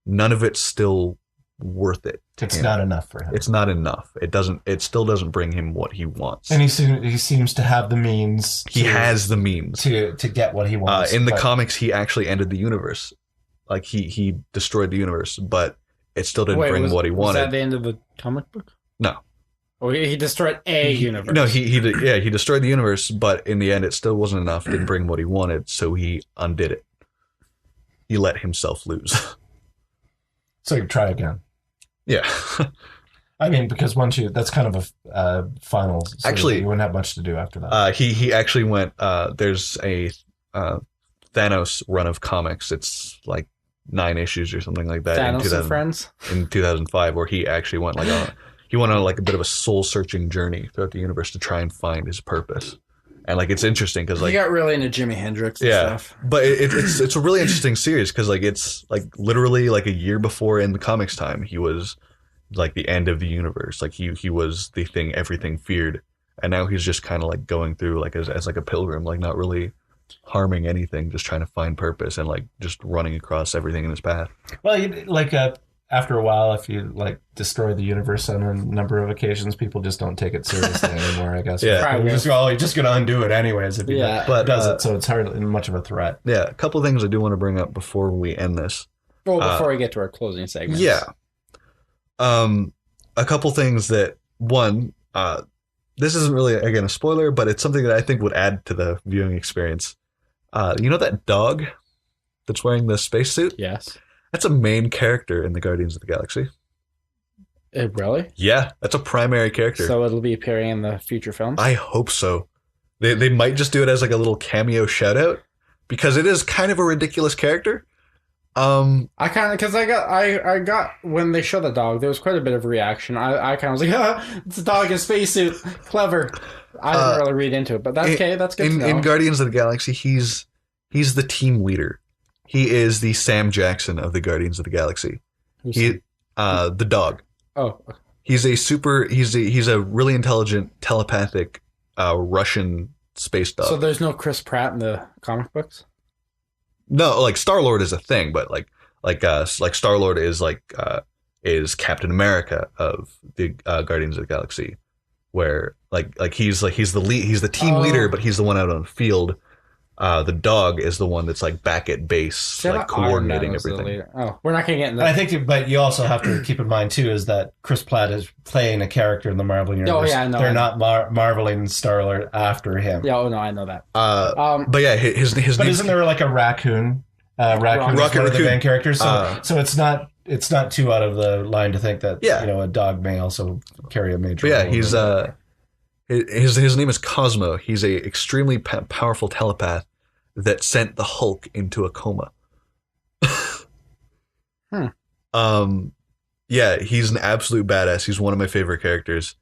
none of it's still worth it. It's not enough for him. It's not enough. It still doesn't bring him what he wants. And he seems to have the means. He has the means to get what he wants. In the comics, he actually ended the universe. Like he destroyed the universe, but it still didn't bring what he wanted. Was that the end of the comic book? No. Oh, he destroyed a universe. No, he destroyed the universe, but in the end, it still wasn't enough. Didn't bring what he wanted, so he undid it. He let himself lose. So you try again. Yeah. I mean, because that's kind of a final. Actually, you wouldn't have much to do after that. He actually went. There's a Thanos run of comics. It's like 9 issues or something like that. Thanos and Friends in 2005, where he actually went he went on like a bit of a soul searching journey throughout the universe to try and find his purpose. And like it's interesting because like he got really into Jimi Hendrix and stuff. But it's a really interesting series because like it's like literally like a year before in the comics time he was like the end of the universe. Like he was the thing everything feared, and now he's just kind of like going through like as like a pilgrim, like not really harming anything, just trying to find purpose and like just running across everything in his path. Well, after a while, if you like destroy the universe on a number of occasions, people just don't take it seriously anymore, I guess. Yeah. You're just going to undo it anyways if he does it, so it's hardly much of a threat. Yeah, a couple of things I do want to bring up before we end this. Well, before we get to our closing segments. Yeah. A couple things that, one, this isn't really, again, a spoiler, but it's something that I think would add to the viewing experience. You know that dog that's wearing the spacesuit? Yes. That's a main character in the Guardians of the Galaxy. Really? Yeah, that's a primary character. So it'll be appearing in the future films? I hope so. They might just do it as like a little cameo shout out because it is kind of a ridiculous character. I got when they showed the dog, there was quite a bit of reaction. I kind of was like, it's a dog in a spacesuit, clever. I didn't really read into it, but that's okay. That's good to know. In Guardians of the Galaxy, he's the team leader. He is the Sam Jackson of the Guardians of the Galaxy. The dog. Oh, he's a really intelligent, telepathic Russian space dog. So there's no Chris Pratt in the comic books? No, like Star-Lord is a thing, but like Star-Lord is Captain America of the Guardians of the Galaxy, where he's the lead, he's the team leader, but he's the one out on the field. The dog is the one that's like back at base, like coordinating everything. Oh, we're not gonna get into that. I think, but you also have to keep in mind too is that Chris Pratt is playing a character in the Marvel universe. Oh yeah, I know. They're not marveling Star-Lord after him. Yeah, oh no, I know that. But yeah, his but isn't there like a raccoon? Raccoon is one of the main characters, so it's not too out of the line to think that a dog may also carry a major. But yeah, his name is Cosmo. He's a extremely powerful telepath that sent the Hulk into a coma. Yeah, he's an absolute badass. He's one of my favorite characters.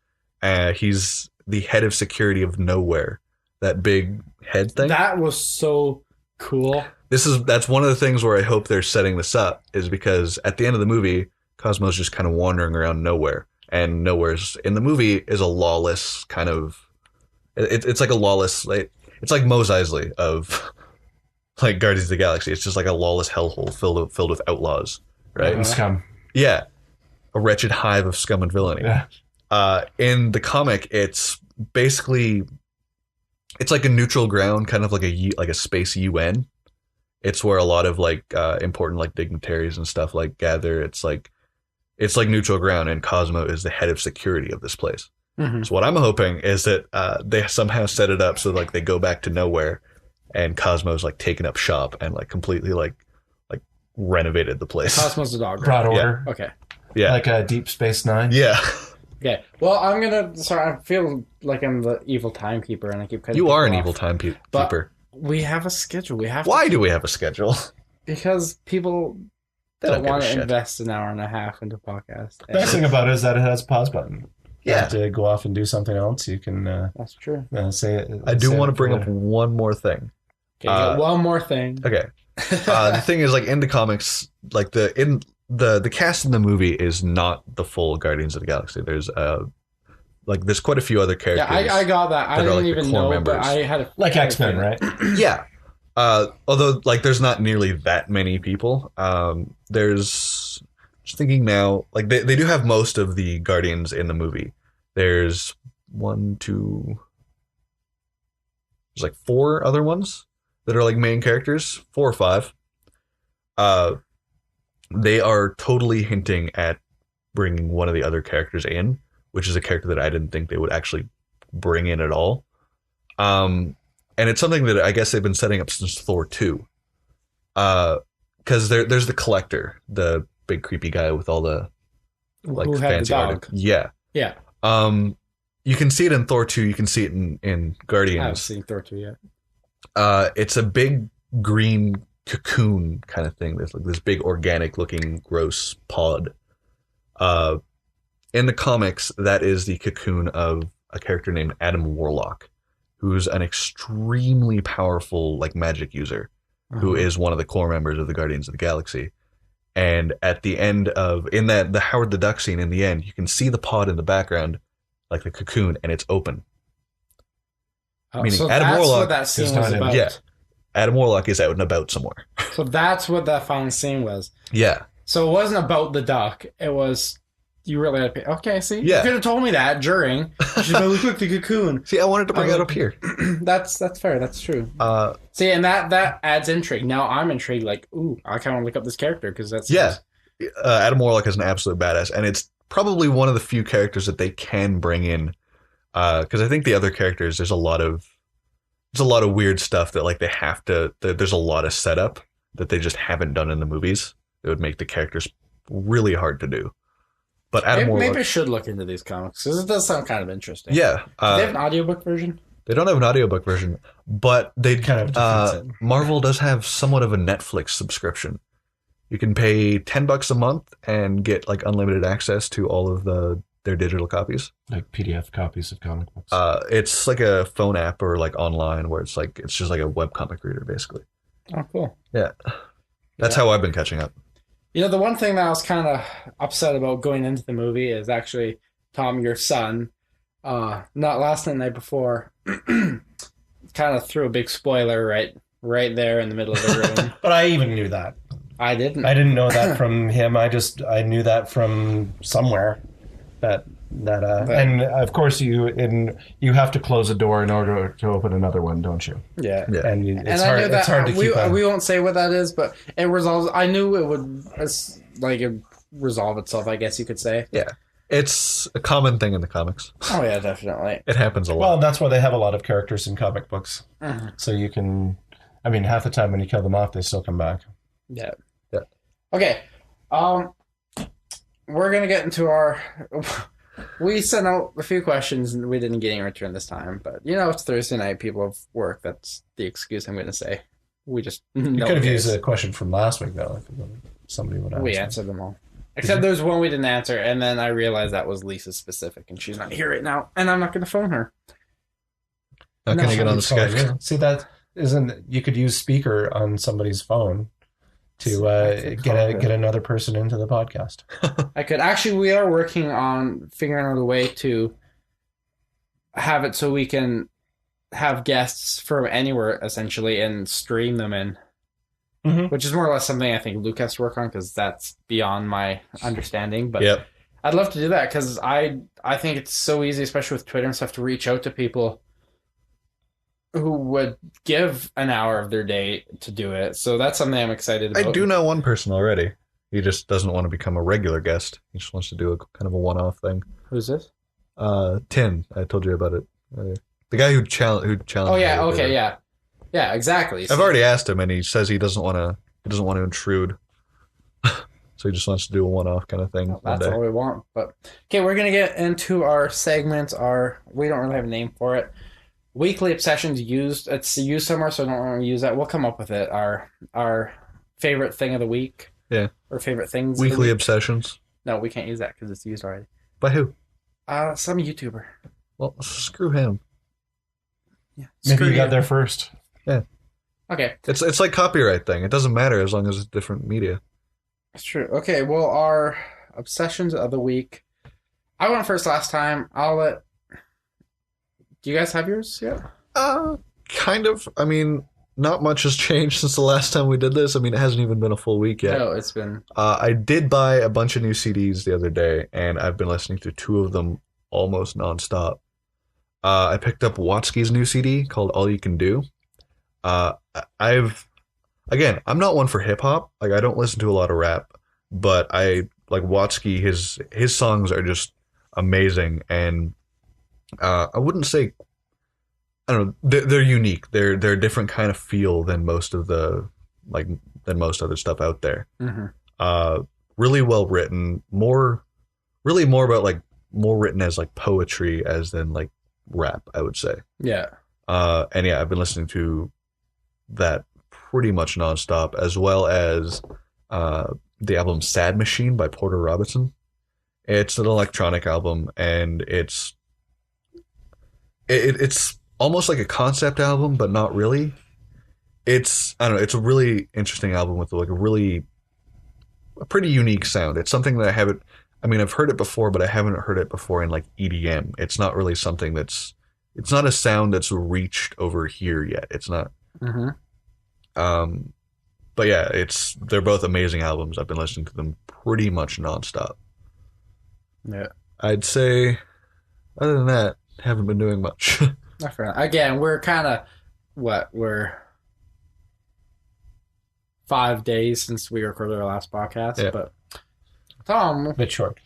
He's the head of security of Nowhere. That big head thing. That was so cool. That's one of the things where I hope they're setting this up, is because at the end of the movie, Cosmo's just kind of wandering around Nowhere, and Nowhere's in the movie is a lawless kind of. It's like a lawless, like it's like Mos Eisley of like Guardians of the Galaxy. It's just like a lawless hellhole filled with outlaws, right? And scum. Yeah, a wretched hive of scum and villainy. Yeah. In the comic, it's basically it's like a neutral ground, kind of like a space UN. It's where a lot of like important like dignitaries and stuff like gather. It's like neutral ground, and Cosmo is the head of security of this place. Mm-hmm. So what I'm hoping is that they somehow set it up so like they go back to Nowhere, and Cosmo's like taken up shop and like completely like renovated the place. Cosmo's the dog. Brought order. Yeah. Okay. Yeah. Like a Deep Space Nine. Yeah. Okay. Well, I feel like I'm the evil timekeeper, and I keep cutting. You are an off. evil timekeeper. But we have a schedule. Why do we have a schedule? Because people don't want to invest an hour and a half into a podcast. The best thing about it is that it has a pause button. Yeah. You have to go off and do something else. You can. That's true. Say it. I do want to bring up one more thing. Okay, one more thing. Okay. The thing is, like in the comics, like the cast in the movie is not the full Guardians of the Galaxy. There's there's quite a few other characters. Yeah, I got that. I didn't even know, members. But I had a like X-Men, right? Yeah. Although like there's not nearly that many people. There's just thinking now, like they do have most of the Guardians in the movie. There's there's like 4 other ones that are like main characters, 4 or 5. They are totally hinting at bringing one of the other characters in, which is a character that I didn't think they would actually bring in at all. And it's something that I guess they've been setting up since Thor 2. Because there's the Collector, the big creepy guy with all the like who fancy art. Yeah. Yeah. You can see it in Thor 2. You can see it in Guardians. I haven't seen Thor 2 yet. It's a big green cocoon kind of thing. There's like this big organic looking gross pod. In the comics, that is the cocoon of a character named Adam Warlock, who's an extremely powerful like magic user, who is one of the core members of the Guardians of the Galaxy. And at the end of the Howard the Duck scene in the end, you can see the pod in the background, like the cocoon, and it's open. Meaning so Adam Warlock what that scene was about. Yeah. Adam Warlock is out and about somewhere. So that's what that final scene was. Yeah. So it wasn't about the duck. It was you really had to pay. Okay, see? Yeah. You could have told me that during. She's like, look, the cocoon. See, I wanted to bring that up here. That's fair. That's true. See, and that adds intrigue. Now I'm intrigued. Like, ooh, I kind of look up this character because that's Adam Warlock is an absolute badass, and it's probably one of the few characters that they can bring in. Because I think the other characters, there's a lot of weird stuff that like they have to. There's a lot of setup that they just haven't done in the movies. It would make the characters really hard to do. But Adam Warlock, maybe I should look into these comics because it does sound kind of interesting. Yeah. Do they have an audiobook version? They don't have an audiobook version, but they kind of Marvel does have somewhat of a Netflix subscription. You can pay $10 a month and get like unlimited access to all of their digital copies, like PDF copies of comic books. It's like a phone app or like online where it's just like a webcomic reader basically. Oh, cool. Yeah, that's how I've been catching up. You know, the one thing that I was kind of upset about going into the movie is actually, Tom, your son, not last night, the night before, kind of threw a big spoiler right there in the middle of the room. But I even knew that. I didn't. I didn't know that from him. I knew that from somewhere. That And of course you have to close a door in order to open another one, don't you? Yeah. And it's hard to keep. We won't say what that is, but it resolves. I knew it would resolve itself, I guess you could say. Yeah. It's a common thing in the comics. Oh yeah, definitely. It happens a lot. Well, that's why they have a lot of characters in comic books. Mm-hmm. So you can, I mean, half the time when you kill them off, they still come back. Yeah. Yeah. Okay. We're gonna get into our. We sent out a few questions and we didn't get any return this time, but it's Thursday night. People have work. That's the excuse I'm gonna say. We just you could have used a question from last week though. If somebody would answer. We answered them all. Except there's one we didn't answer, and then I realized that was Lisa specific, and she's not here right now, and I'm not going to phone her. How can I get on the Skype? See, that isn't. You could use speaker on somebody's phone to get another person into the podcast. I could. Actually, we are working on figuring out a way to have it so we can have guests from anywhere, essentially, and stream them in. Mm-hmm. Which is more or less something I think Luke has to work on because that's beyond my understanding. But yep. I'd love to do that because I think it's so easy, especially with Twitter and stuff, to reach out to people who would give an hour of their day to do it. So that's something I'm excited about. I do know one person already. He just doesn't want to become a regular guest. He just wants to do a kind of a one-off thing. Who's this? Tin. I told you about it earlier. The guy who challenged. Oh yeah. Okay. Yeah. Yeah, exactly. I've already asked him, and he says he doesn't want to. He doesn't want to intrude, so he just wants to do a one-off kind of thing. Well, that's all we want. But okay, we're gonna get into our segments. We don't really have a name for it. Weekly obsessions used. It's used somewhere, so I don't want to use that. We'll come up with it. Our favorite thing of the week. Yeah. Or favorite things. Weekly obsessions. No, we can't use that because it's used already. By who? Some YouTuber. Well, screw him. Yeah. Maybe you got there first. Yeah. Okay. It's like copyright thing. It doesn't matter as long as it's different media. That's true. Okay, well, our obsessions of the week. I went first last time. I'll let... Do you guys have yours yet? Kind of. I mean, not much has changed since the last time we did this. I mean, it hasn't even been a full week yet. No, it's been... I did buy a bunch of new CDs the other day, and I've been listening to 2 of them almost nonstop. I picked up Watsky's new CD called All You Can Do. I'm not one for hip hop. Like, I don't listen to a lot of rap, but I like Watsky. His songs are just amazing, and I wouldn't say, I don't know, they're unique. They're a different kind of feel than most of the than most other stuff out there. Mm-hmm. Really well written. More about more written as like poetry as than like rap, I would say. Yeah. And yeah, I've been listening to that pretty much nonstop, as well as the album Sad Machine by Porter Robinson. It's an electronic album, and it's almost like a concept album, but not really. It's a really interesting album with like a pretty unique sound. It's something that I've heard it before, but I haven't heard it before in like EDM. It's not really something it's not a sound that's reached over here yet. It's not. Mm-hmm. But yeah, they're both amazing albums. I've been listening to them pretty much nonstop. Yeah. I'd say, other than that, haven't been doing much. Again, we're kind of, we're 5 days since we recorded our last podcast, yeah. But Tom... A bit short.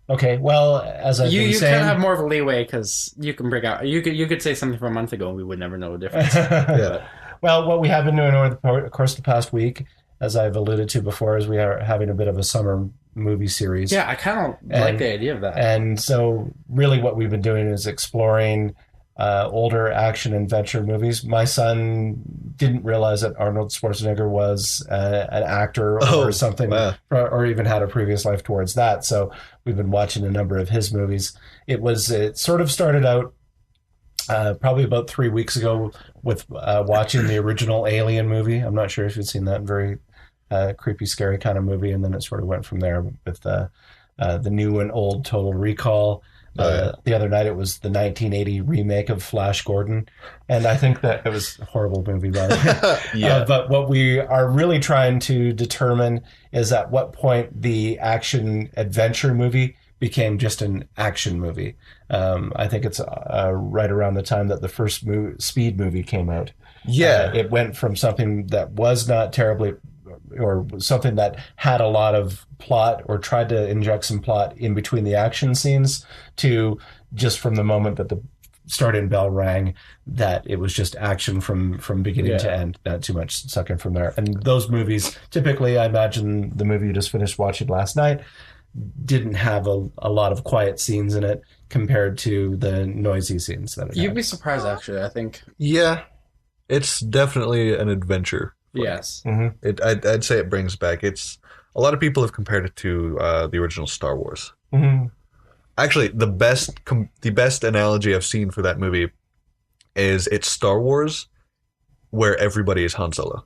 Okay, well, as I've been saying... You kind of have more of a leeway because you can break out... You could say something from a month ago and we would never know the difference. Yeah. Well, what we have been doing over the course of the past week, as I've alluded to before, is we are having a bit of a summer movie series. Yeah, I kind of like the idea of that. And so really what we've been doing is exploring older action adventure movies. My son didn't realize that Arnold Schwarzenegger was an actor or something, wow. or even had a previous life towards that. So we've been watching a number of his movies. It sort of started out probably about 3 weeks ago with watching the original Alien movie. I'm not sure if you've seen that, very creepy, scary kind of movie. And then it sort of went from there with the new and old Total Recall. The other night it was the 1980 remake of Flash Gordon. And I think that it was a horrible movie, by the way. Yeah. But what we are really trying to determine is at what point the action adventure movie became just an action movie. I think it's right around the time that the first Speed movie came out. Yeah. It went from something that was not terribly, or something that had a lot of plot or tried to inject some plot in between the action scenes, to just from the moment that the start-in bell rang, that it was just action from beginning to end, not too much sucking from there. And those movies, typically, I imagine the movie you just finished watching last night didn't have a lot of quiet scenes in it compared to the noisy scenes that it You'd had. be surprised, actually, I think. Yeah. It's definitely an adventure. Yes. Mm-hmm. I'd say it brings back. It's a lot of people have compared it to the original Star Wars. Mm-hmm. Actually, the best analogy I've seen for that movie is it's Star Wars where everybody is Han Solo.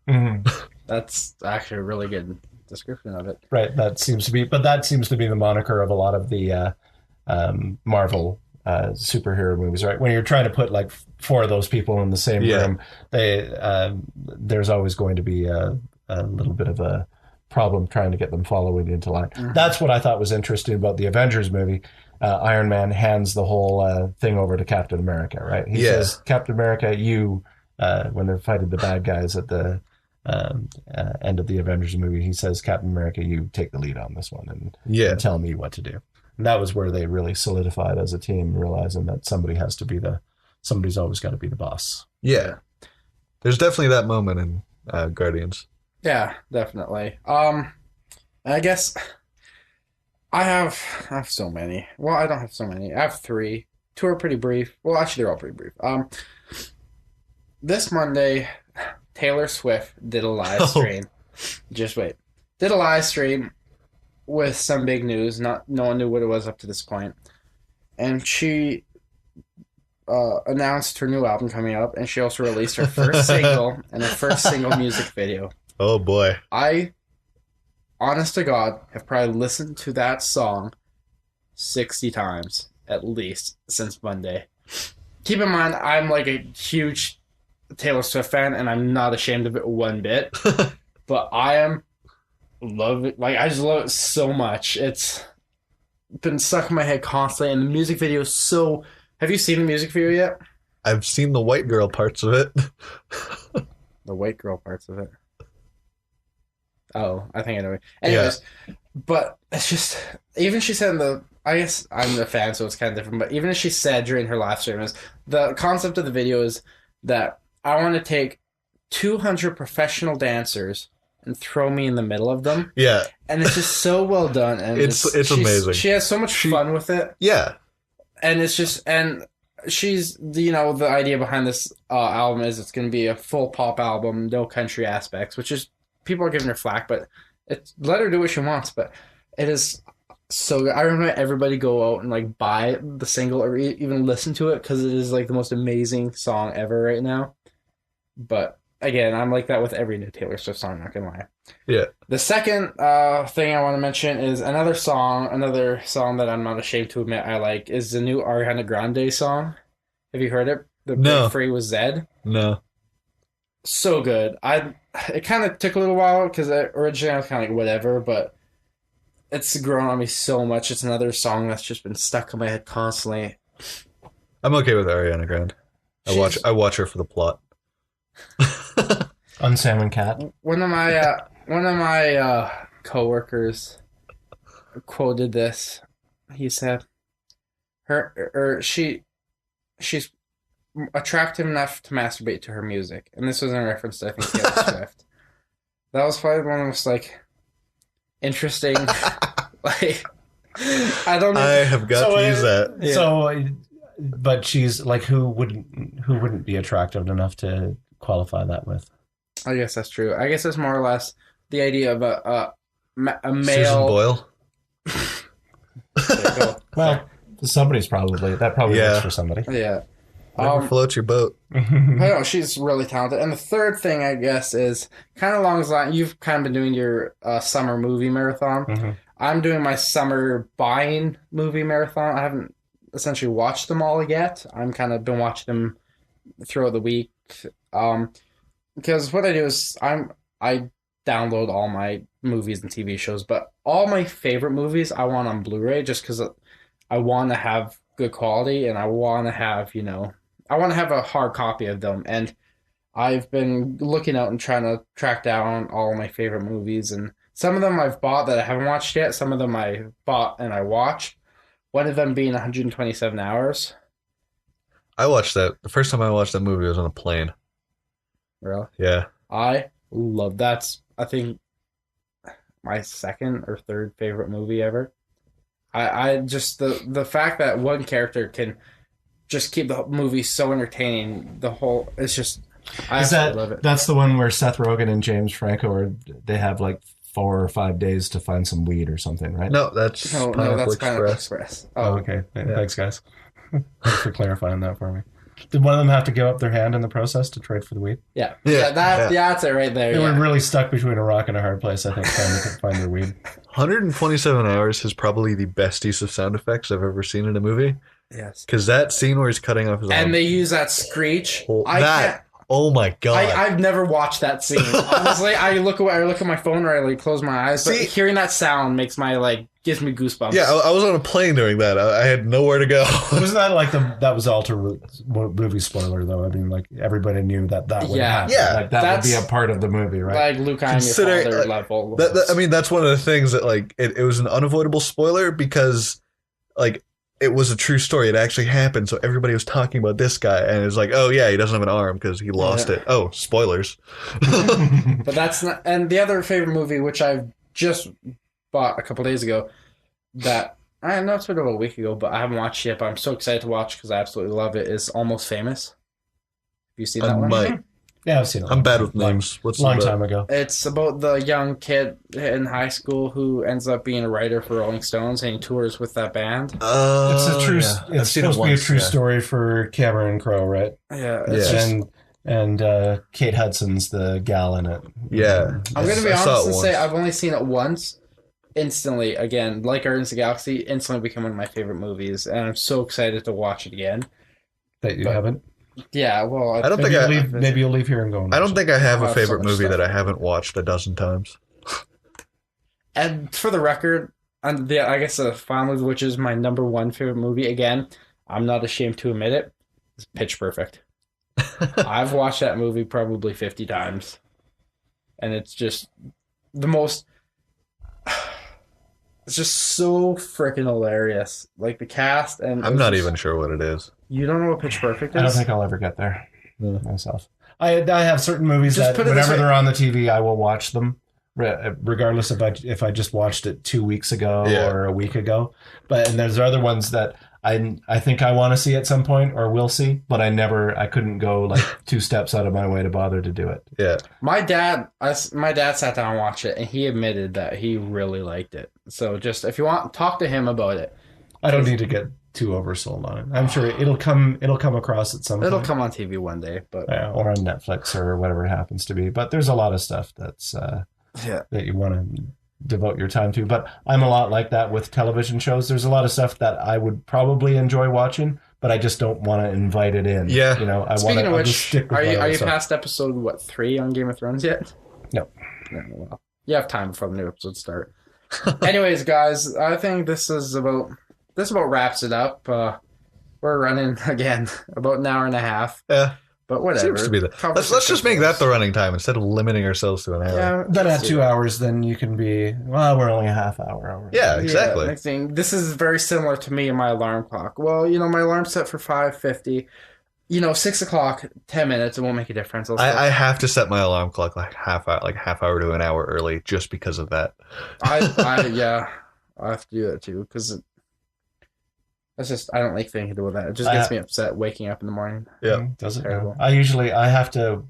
Mm-hmm. That's actually a really good description of it. Right. That seems to be the moniker of a lot of the Marvel superhero movies, right? When you're trying to put like four of those people in the same room, there's always going to be a little bit of a problem trying to get them following into line. Mm-hmm. That's what I thought was interesting about the Avengers movie. Iron Man hands the whole thing over to Captain America, right? He says, Captain America, you, when they're fighting the bad guys at the end of the Avengers movie, he says, Captain America, you take the lead on this one and tell me what to do. And that was where they really solidified as a team, realizing that somebody's always got to be the boss. Yeah. There's definitely that moment in Guardians. Yeah, definitely. I guess I have so many. Well, I don't have so many. I have 3. 2 are pretty brief. Well, actually, they're all pretty brief. This Monday, Taylor Swift did a live stream. Just wait. Did a live stream with some big news. No one knew what it was up to this point. And she announced her new album coming up, and she also released her first single and her first single music video. Oh boy. I, honest to God, have probably listened to that song 60 times at least since Monday. Keep in mind, I'm like a huge Taylor Swift fan, and I'm not ashamed of it one bit. But I love it. Like, I just love it so much. It's been stuck in my head constantly, and the music video is so... Have you seen the music video yet? I've seen the white girl parts of it. The white girl parts of it. Oh, I think I know. Anyways, but it's just... Even she said in the... I guess I'm a fan, so it's kind of different, but even as she said during her live stream, is the concept of the video is that I want to take 200 professional dancers and throw me in the middle of them. Yeah. And it's just so well done. And it's amazing. She has so much fun with it. Yeah. And it's just, and she's, the idea behind this album is it's going to be a full pop album, no country aspects, which is, people are giving her flack, but let her do what she wants. But it is so good. I remember everybody go out and like buy the single or even listen to it, because it is like the most amazing song ever right now. But again, I'm like that with every new Taylor Swift song, not gonna lie. Yeah. The second thing I want to mention is another song that I'm not ashamed to admit I like is the new Ariana Grande song. Have you heard it? No. Free with Zed? No. So good. It kind of took a little while because originally I was kind of like whatever, but it's grown on me so much. It's another song that's just been stuck in my head constantly. I'm okay with Ariana Grande. I watch her for the plot. On Sam and Cat. One of my coworkers quoted this. He said, she's attractive enough to masturbate to her music, and this was in reference to, I think, Taylor Swift. That was probably one of the most like interesting. Like, I don't know. I have got to use that. Yeah. So, but she's like, who wouldn't be attractive enough to qualify that with? I guess that's true. I guess it's more or less the idea of a male. Susan Boyle. Well, somebody's probably works for somebody. Yeah. Never float your boat. I know, she's really talented. And the third thing, I guess, is kind of along the line. You've kind of been doing your summer movie marathon. Mm-hmm. I'm doing my summer buying movie marathon. I haven't essentially watched them all yet. I'm kind of been watching them throughout the week. Because what I do is I download all my movies and TV shows, but all my favorite movies I want on Blu-ray just because I want to have good quality and I want to have, I want to have a hard copy of them. And I've been looking out and trying to track down all my favorite movies, and some of them I've bought that I haven't watched yet. Some of them I bought and I watched. One of them being 127 Hours. I watched that. The first time I watched that movie was on a plane. Really? Yeah. I love that's I think my second or third favorite movie ever. I just the fact that one character can just keep the movie so entertaining. It's just I absolutely love it. That's the one where Seth Rogen and James Franco they have like 4 or 5 days to find some weed or something, right? No, that's Pineapple Express. Oh, okay. Thanks, guys. Thanks for clarifying that for me. Did one of them have to give up their hand in the process to trade for the weed? Yeah. That's it right there. They were really stuck between a rock and a hard place, I think, trying to find their weed. 127 Hours is probably the best use of sound effects I've ever seen in a movie. Yes. Because that scene where he's cutting off his arm. And they use that screech. Oh my god! I've never watched that scene. Honestly, I look at my phone or I close my eyes. But hearing that sound makes gives me goosebumps. Yeah, I was on a plane during that. I had nowhere to go. Wasn't that like that was Alter movie spoiler though? I mean, like everybody knew that would happen. Yeah, like that would be a part of the movie, right? Like Luke, I'm your father level. I mean, that's one of the things that it was an unavoidable spoiler because it was a true story. It actually happened. So everybody was talking about this guy. And it's like, oh, yeah, he doesn't have an arm because he lost it. Oh, spoilers. But that's not. And the other favorite movie, which I've just bought a couple days ago, that I know it's been about a week ago, but I haven't watched yet. But I'm so excited to watch because I absolutely love it, is Almost Famous. Have you seen that one? Might. Yeah, I've seen it. I'm bad with names. What's long time ago. It's about the young kid in high school who ends up being a writer for Rolling Stones and he tours with that band. It's a true. Yeah. It's supposed to be a true story for Cameron Crowe, right? Yeah. And Kate Hudson's the gal in it. Yeah. I'm going to be honest and say I've only seen it once. Instantly, again, like Guardians of the Galaxy, instantly become one of my favorite movies, and I'm so excited to watch it again. That you haven't. Yeah, well, I don't think maybe you'll leave here and go. I don't think I have a favorite movie that I haven't watched a dozen times. And for the record, I guess the final movie, which is my number one favorite movie, again, I'm not ashamed to admit it, is Pitch Perfect. I've watched that movie probably 50 times, and it's just the most. It's just so freaking hilarious. Like the cast and I'm not even sure what it is. You don't know what Pitch Perfect is? I don't think I'll ever get there myself. I have certain movies that whenever they're on the TV, I will watch them, regardless if I just watched it 2 weeks ago or a week ago. And there's other ones that I think I want to see at some point or will see, but I couldn't go like 2 steps out of my way to bother to do it. Yeah. My dad sat down and watched it, and he admitted that he really liked it. So just if you want, talk to him about it. I don't need to get too oversold on it. I'm sure it'll come across at some point. It'll come on TV one day, but or on Netflix or whatever it happens to be. But there's a lot of stuff that's that you want to devote your time to. But I'm a lot like that with television shows. There's a lot of stuff that I would probably enjoy watching, but I just don't want to invite it in. Yeah. Speaking of which, are you past episode 3 on Game of Thrones yet? No. Well, you have time before the new episode start. Anyways, guys, I think this about wraps it up. We're running again about an hour and a half. Yeah. But whatever. Seems to be let's just make that the running time instead of limiting ourselves to an hour. Yeah, then at 2 hours, then you can be, we're only a half hour. Yeah, exactly. Yeah, next thing, this is very similar to me and my alarm clock. Well, my alarm's set for 5:50. 6 o'clock, 10 minutes, it won't make a difference. I have to set my alarm clock half hour to an hour early just because of that. I have to do that too because that's just, I don't like thinking about that. It just gets me upset waking up in the morning. Yeah. Does it? Terrible. I have to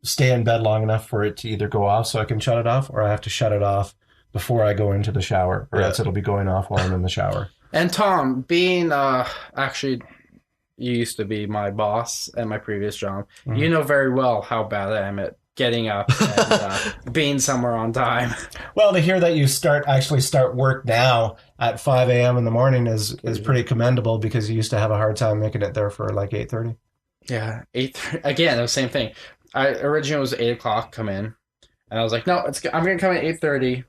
stay in bed long enough for it to either go off so I can shut it off, or I have to shut it off before I go into the shower, or else it'll be going off while I'm in the shower. And Tom, being actually, you used to be my boss at my previous job. Mm-hmm. You know very well how bad I am at getting up and being somewhere on time. Well, to hear that you actually start work now at 5 a.m. in the morning is pretty commendable, because you used to have a hard time making it there for like 8:30. Yeah, 8:30. Again, the same thing. I originally was 8 o'clock come in, And I was like, no, I'm going to come at 8:30,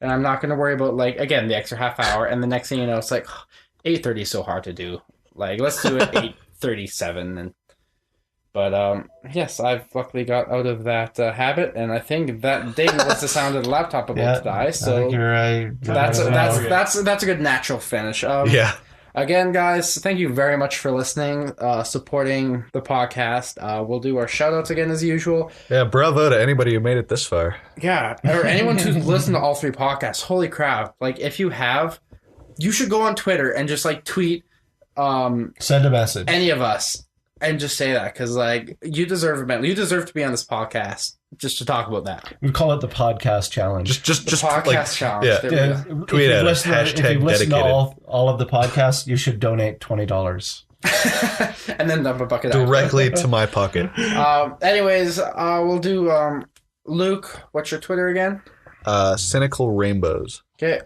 and I'm not going to worry about, like, again, the extra half hour. And the next thing you know, it's like, 8:30 is so hard to do. Like, let's do it 8:37. But yes, I've luckily got out of that habit, and I think that David was the sound of the laptop about to die. So I think you're right. That's a good natural finish. Yeah. Again, guys, thank you very much for listening, supporting the podcast. We'll do our shout-outs again as usual. Yeah, bravo to anybody who made it this far. Yeah, or anyone who's listened to all 3 podcasts. Holy crap. Like, if you have, you should go on Twitter and just, like, tweet send a message. Any of us. And just say that, because, like, you deserve a medal. You deserve to be on this podcast just to talk about that. We call it the podcast challenge. Just podcast like, challenge. Yeah. Tweet at us. If you've listened to all of the podcasts, you should donate $20. And then dump a bucket directly to my pocket. Anyways, we'll do Luke. What's your Twitter again? Cynical Rainbows. Okay.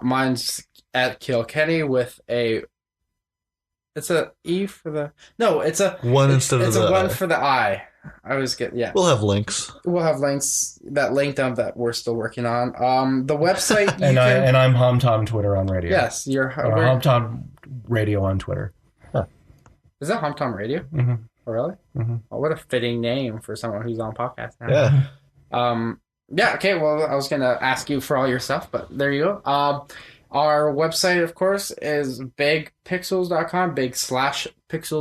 Mine's at Kilkenny with a. It's a E for the it's a one instead of the one I. for the I. I always get We'll have links. We'll have links that linked up that we're still working on. The website I'm HomTom Twitter on radio. Yes, you're HomTom Radio on Twitter. Huh. Is that HomTom Radio? Mm-hmm. Oh, really? Mm-hmm. Oh, what a fitting name for someone who's on podcast now. Yeah. Yeah. Okay. Well, I was gonna ask you for all your stuff, but there you go. Our website, of course, is bigpixels.com, big/pixels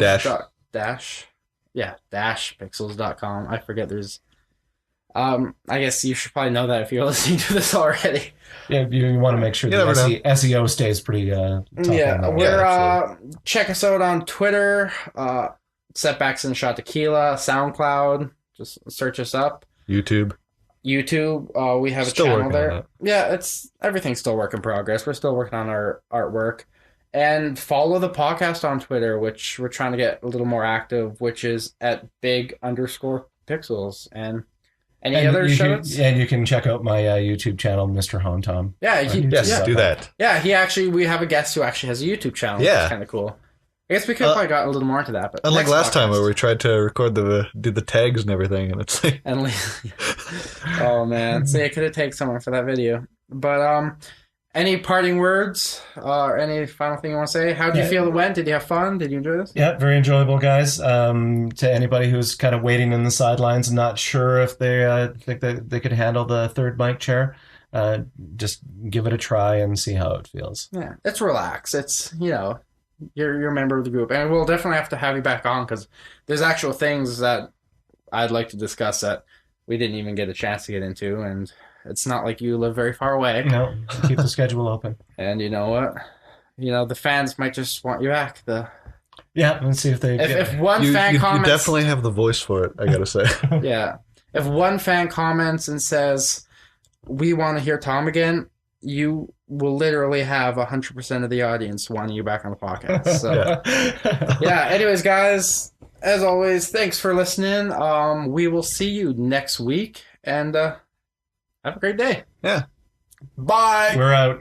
dash pixels.com. I forget there's... I guess you should probably know that if you're listening to this already. Yeah, you want to make sure the SEO stays pretty top. Yeah, check us out on Twitter, Setbacks and Shot Tequila, SoundCloud. Just search us up. YouTube, we have a channel there. Yeah, everything's still work in progress. We're still working on our artwork. And follow the podcast on Twitter, which we're trying to get a little more active, which is at big_pixels. And any other shows? And you can check out my YouTube channel, Mr. HomTom. Yeah, do that. Yeah, we have a guest who actually has a YouTube channel. Yeah. It's kind of cool. I guess we could have probably got a little more into that. But unlike last time where we tried to record do the tags and everything, and it's like... oh, man. See, I could have taken someone for that video. But any parting words or any final thing you want to say? How did you feel it went? Did you have fun? Did you enjoy this? Yeah, very enjoyable, guys. To anybody who's kind of waiting in the sidelines and not sure if they think that they could handle the third mic chair, just give it a try and see how it feels. Yeah, it's relax. It's, you're a member of the group, and we'll definitely have to have you back on because there's actual things that I'd like to discuss that we didn't even get a chance to get into, and it's not like you live very far away. No, keep the schedule open. And you know what? The fans might just want you back. Yeah, let's see if they. If one fan comments, you definitely have the voice for it. I gotta say. Yeah, if one fan comments and says, "We want to hear Tom again," you will literally have 100% of the audience wanting you back on the podcast. So, yeah. Anyways, guys, as always, thanks for listening. We will see you next week, and have a great day. Yeah. Bye. We're out.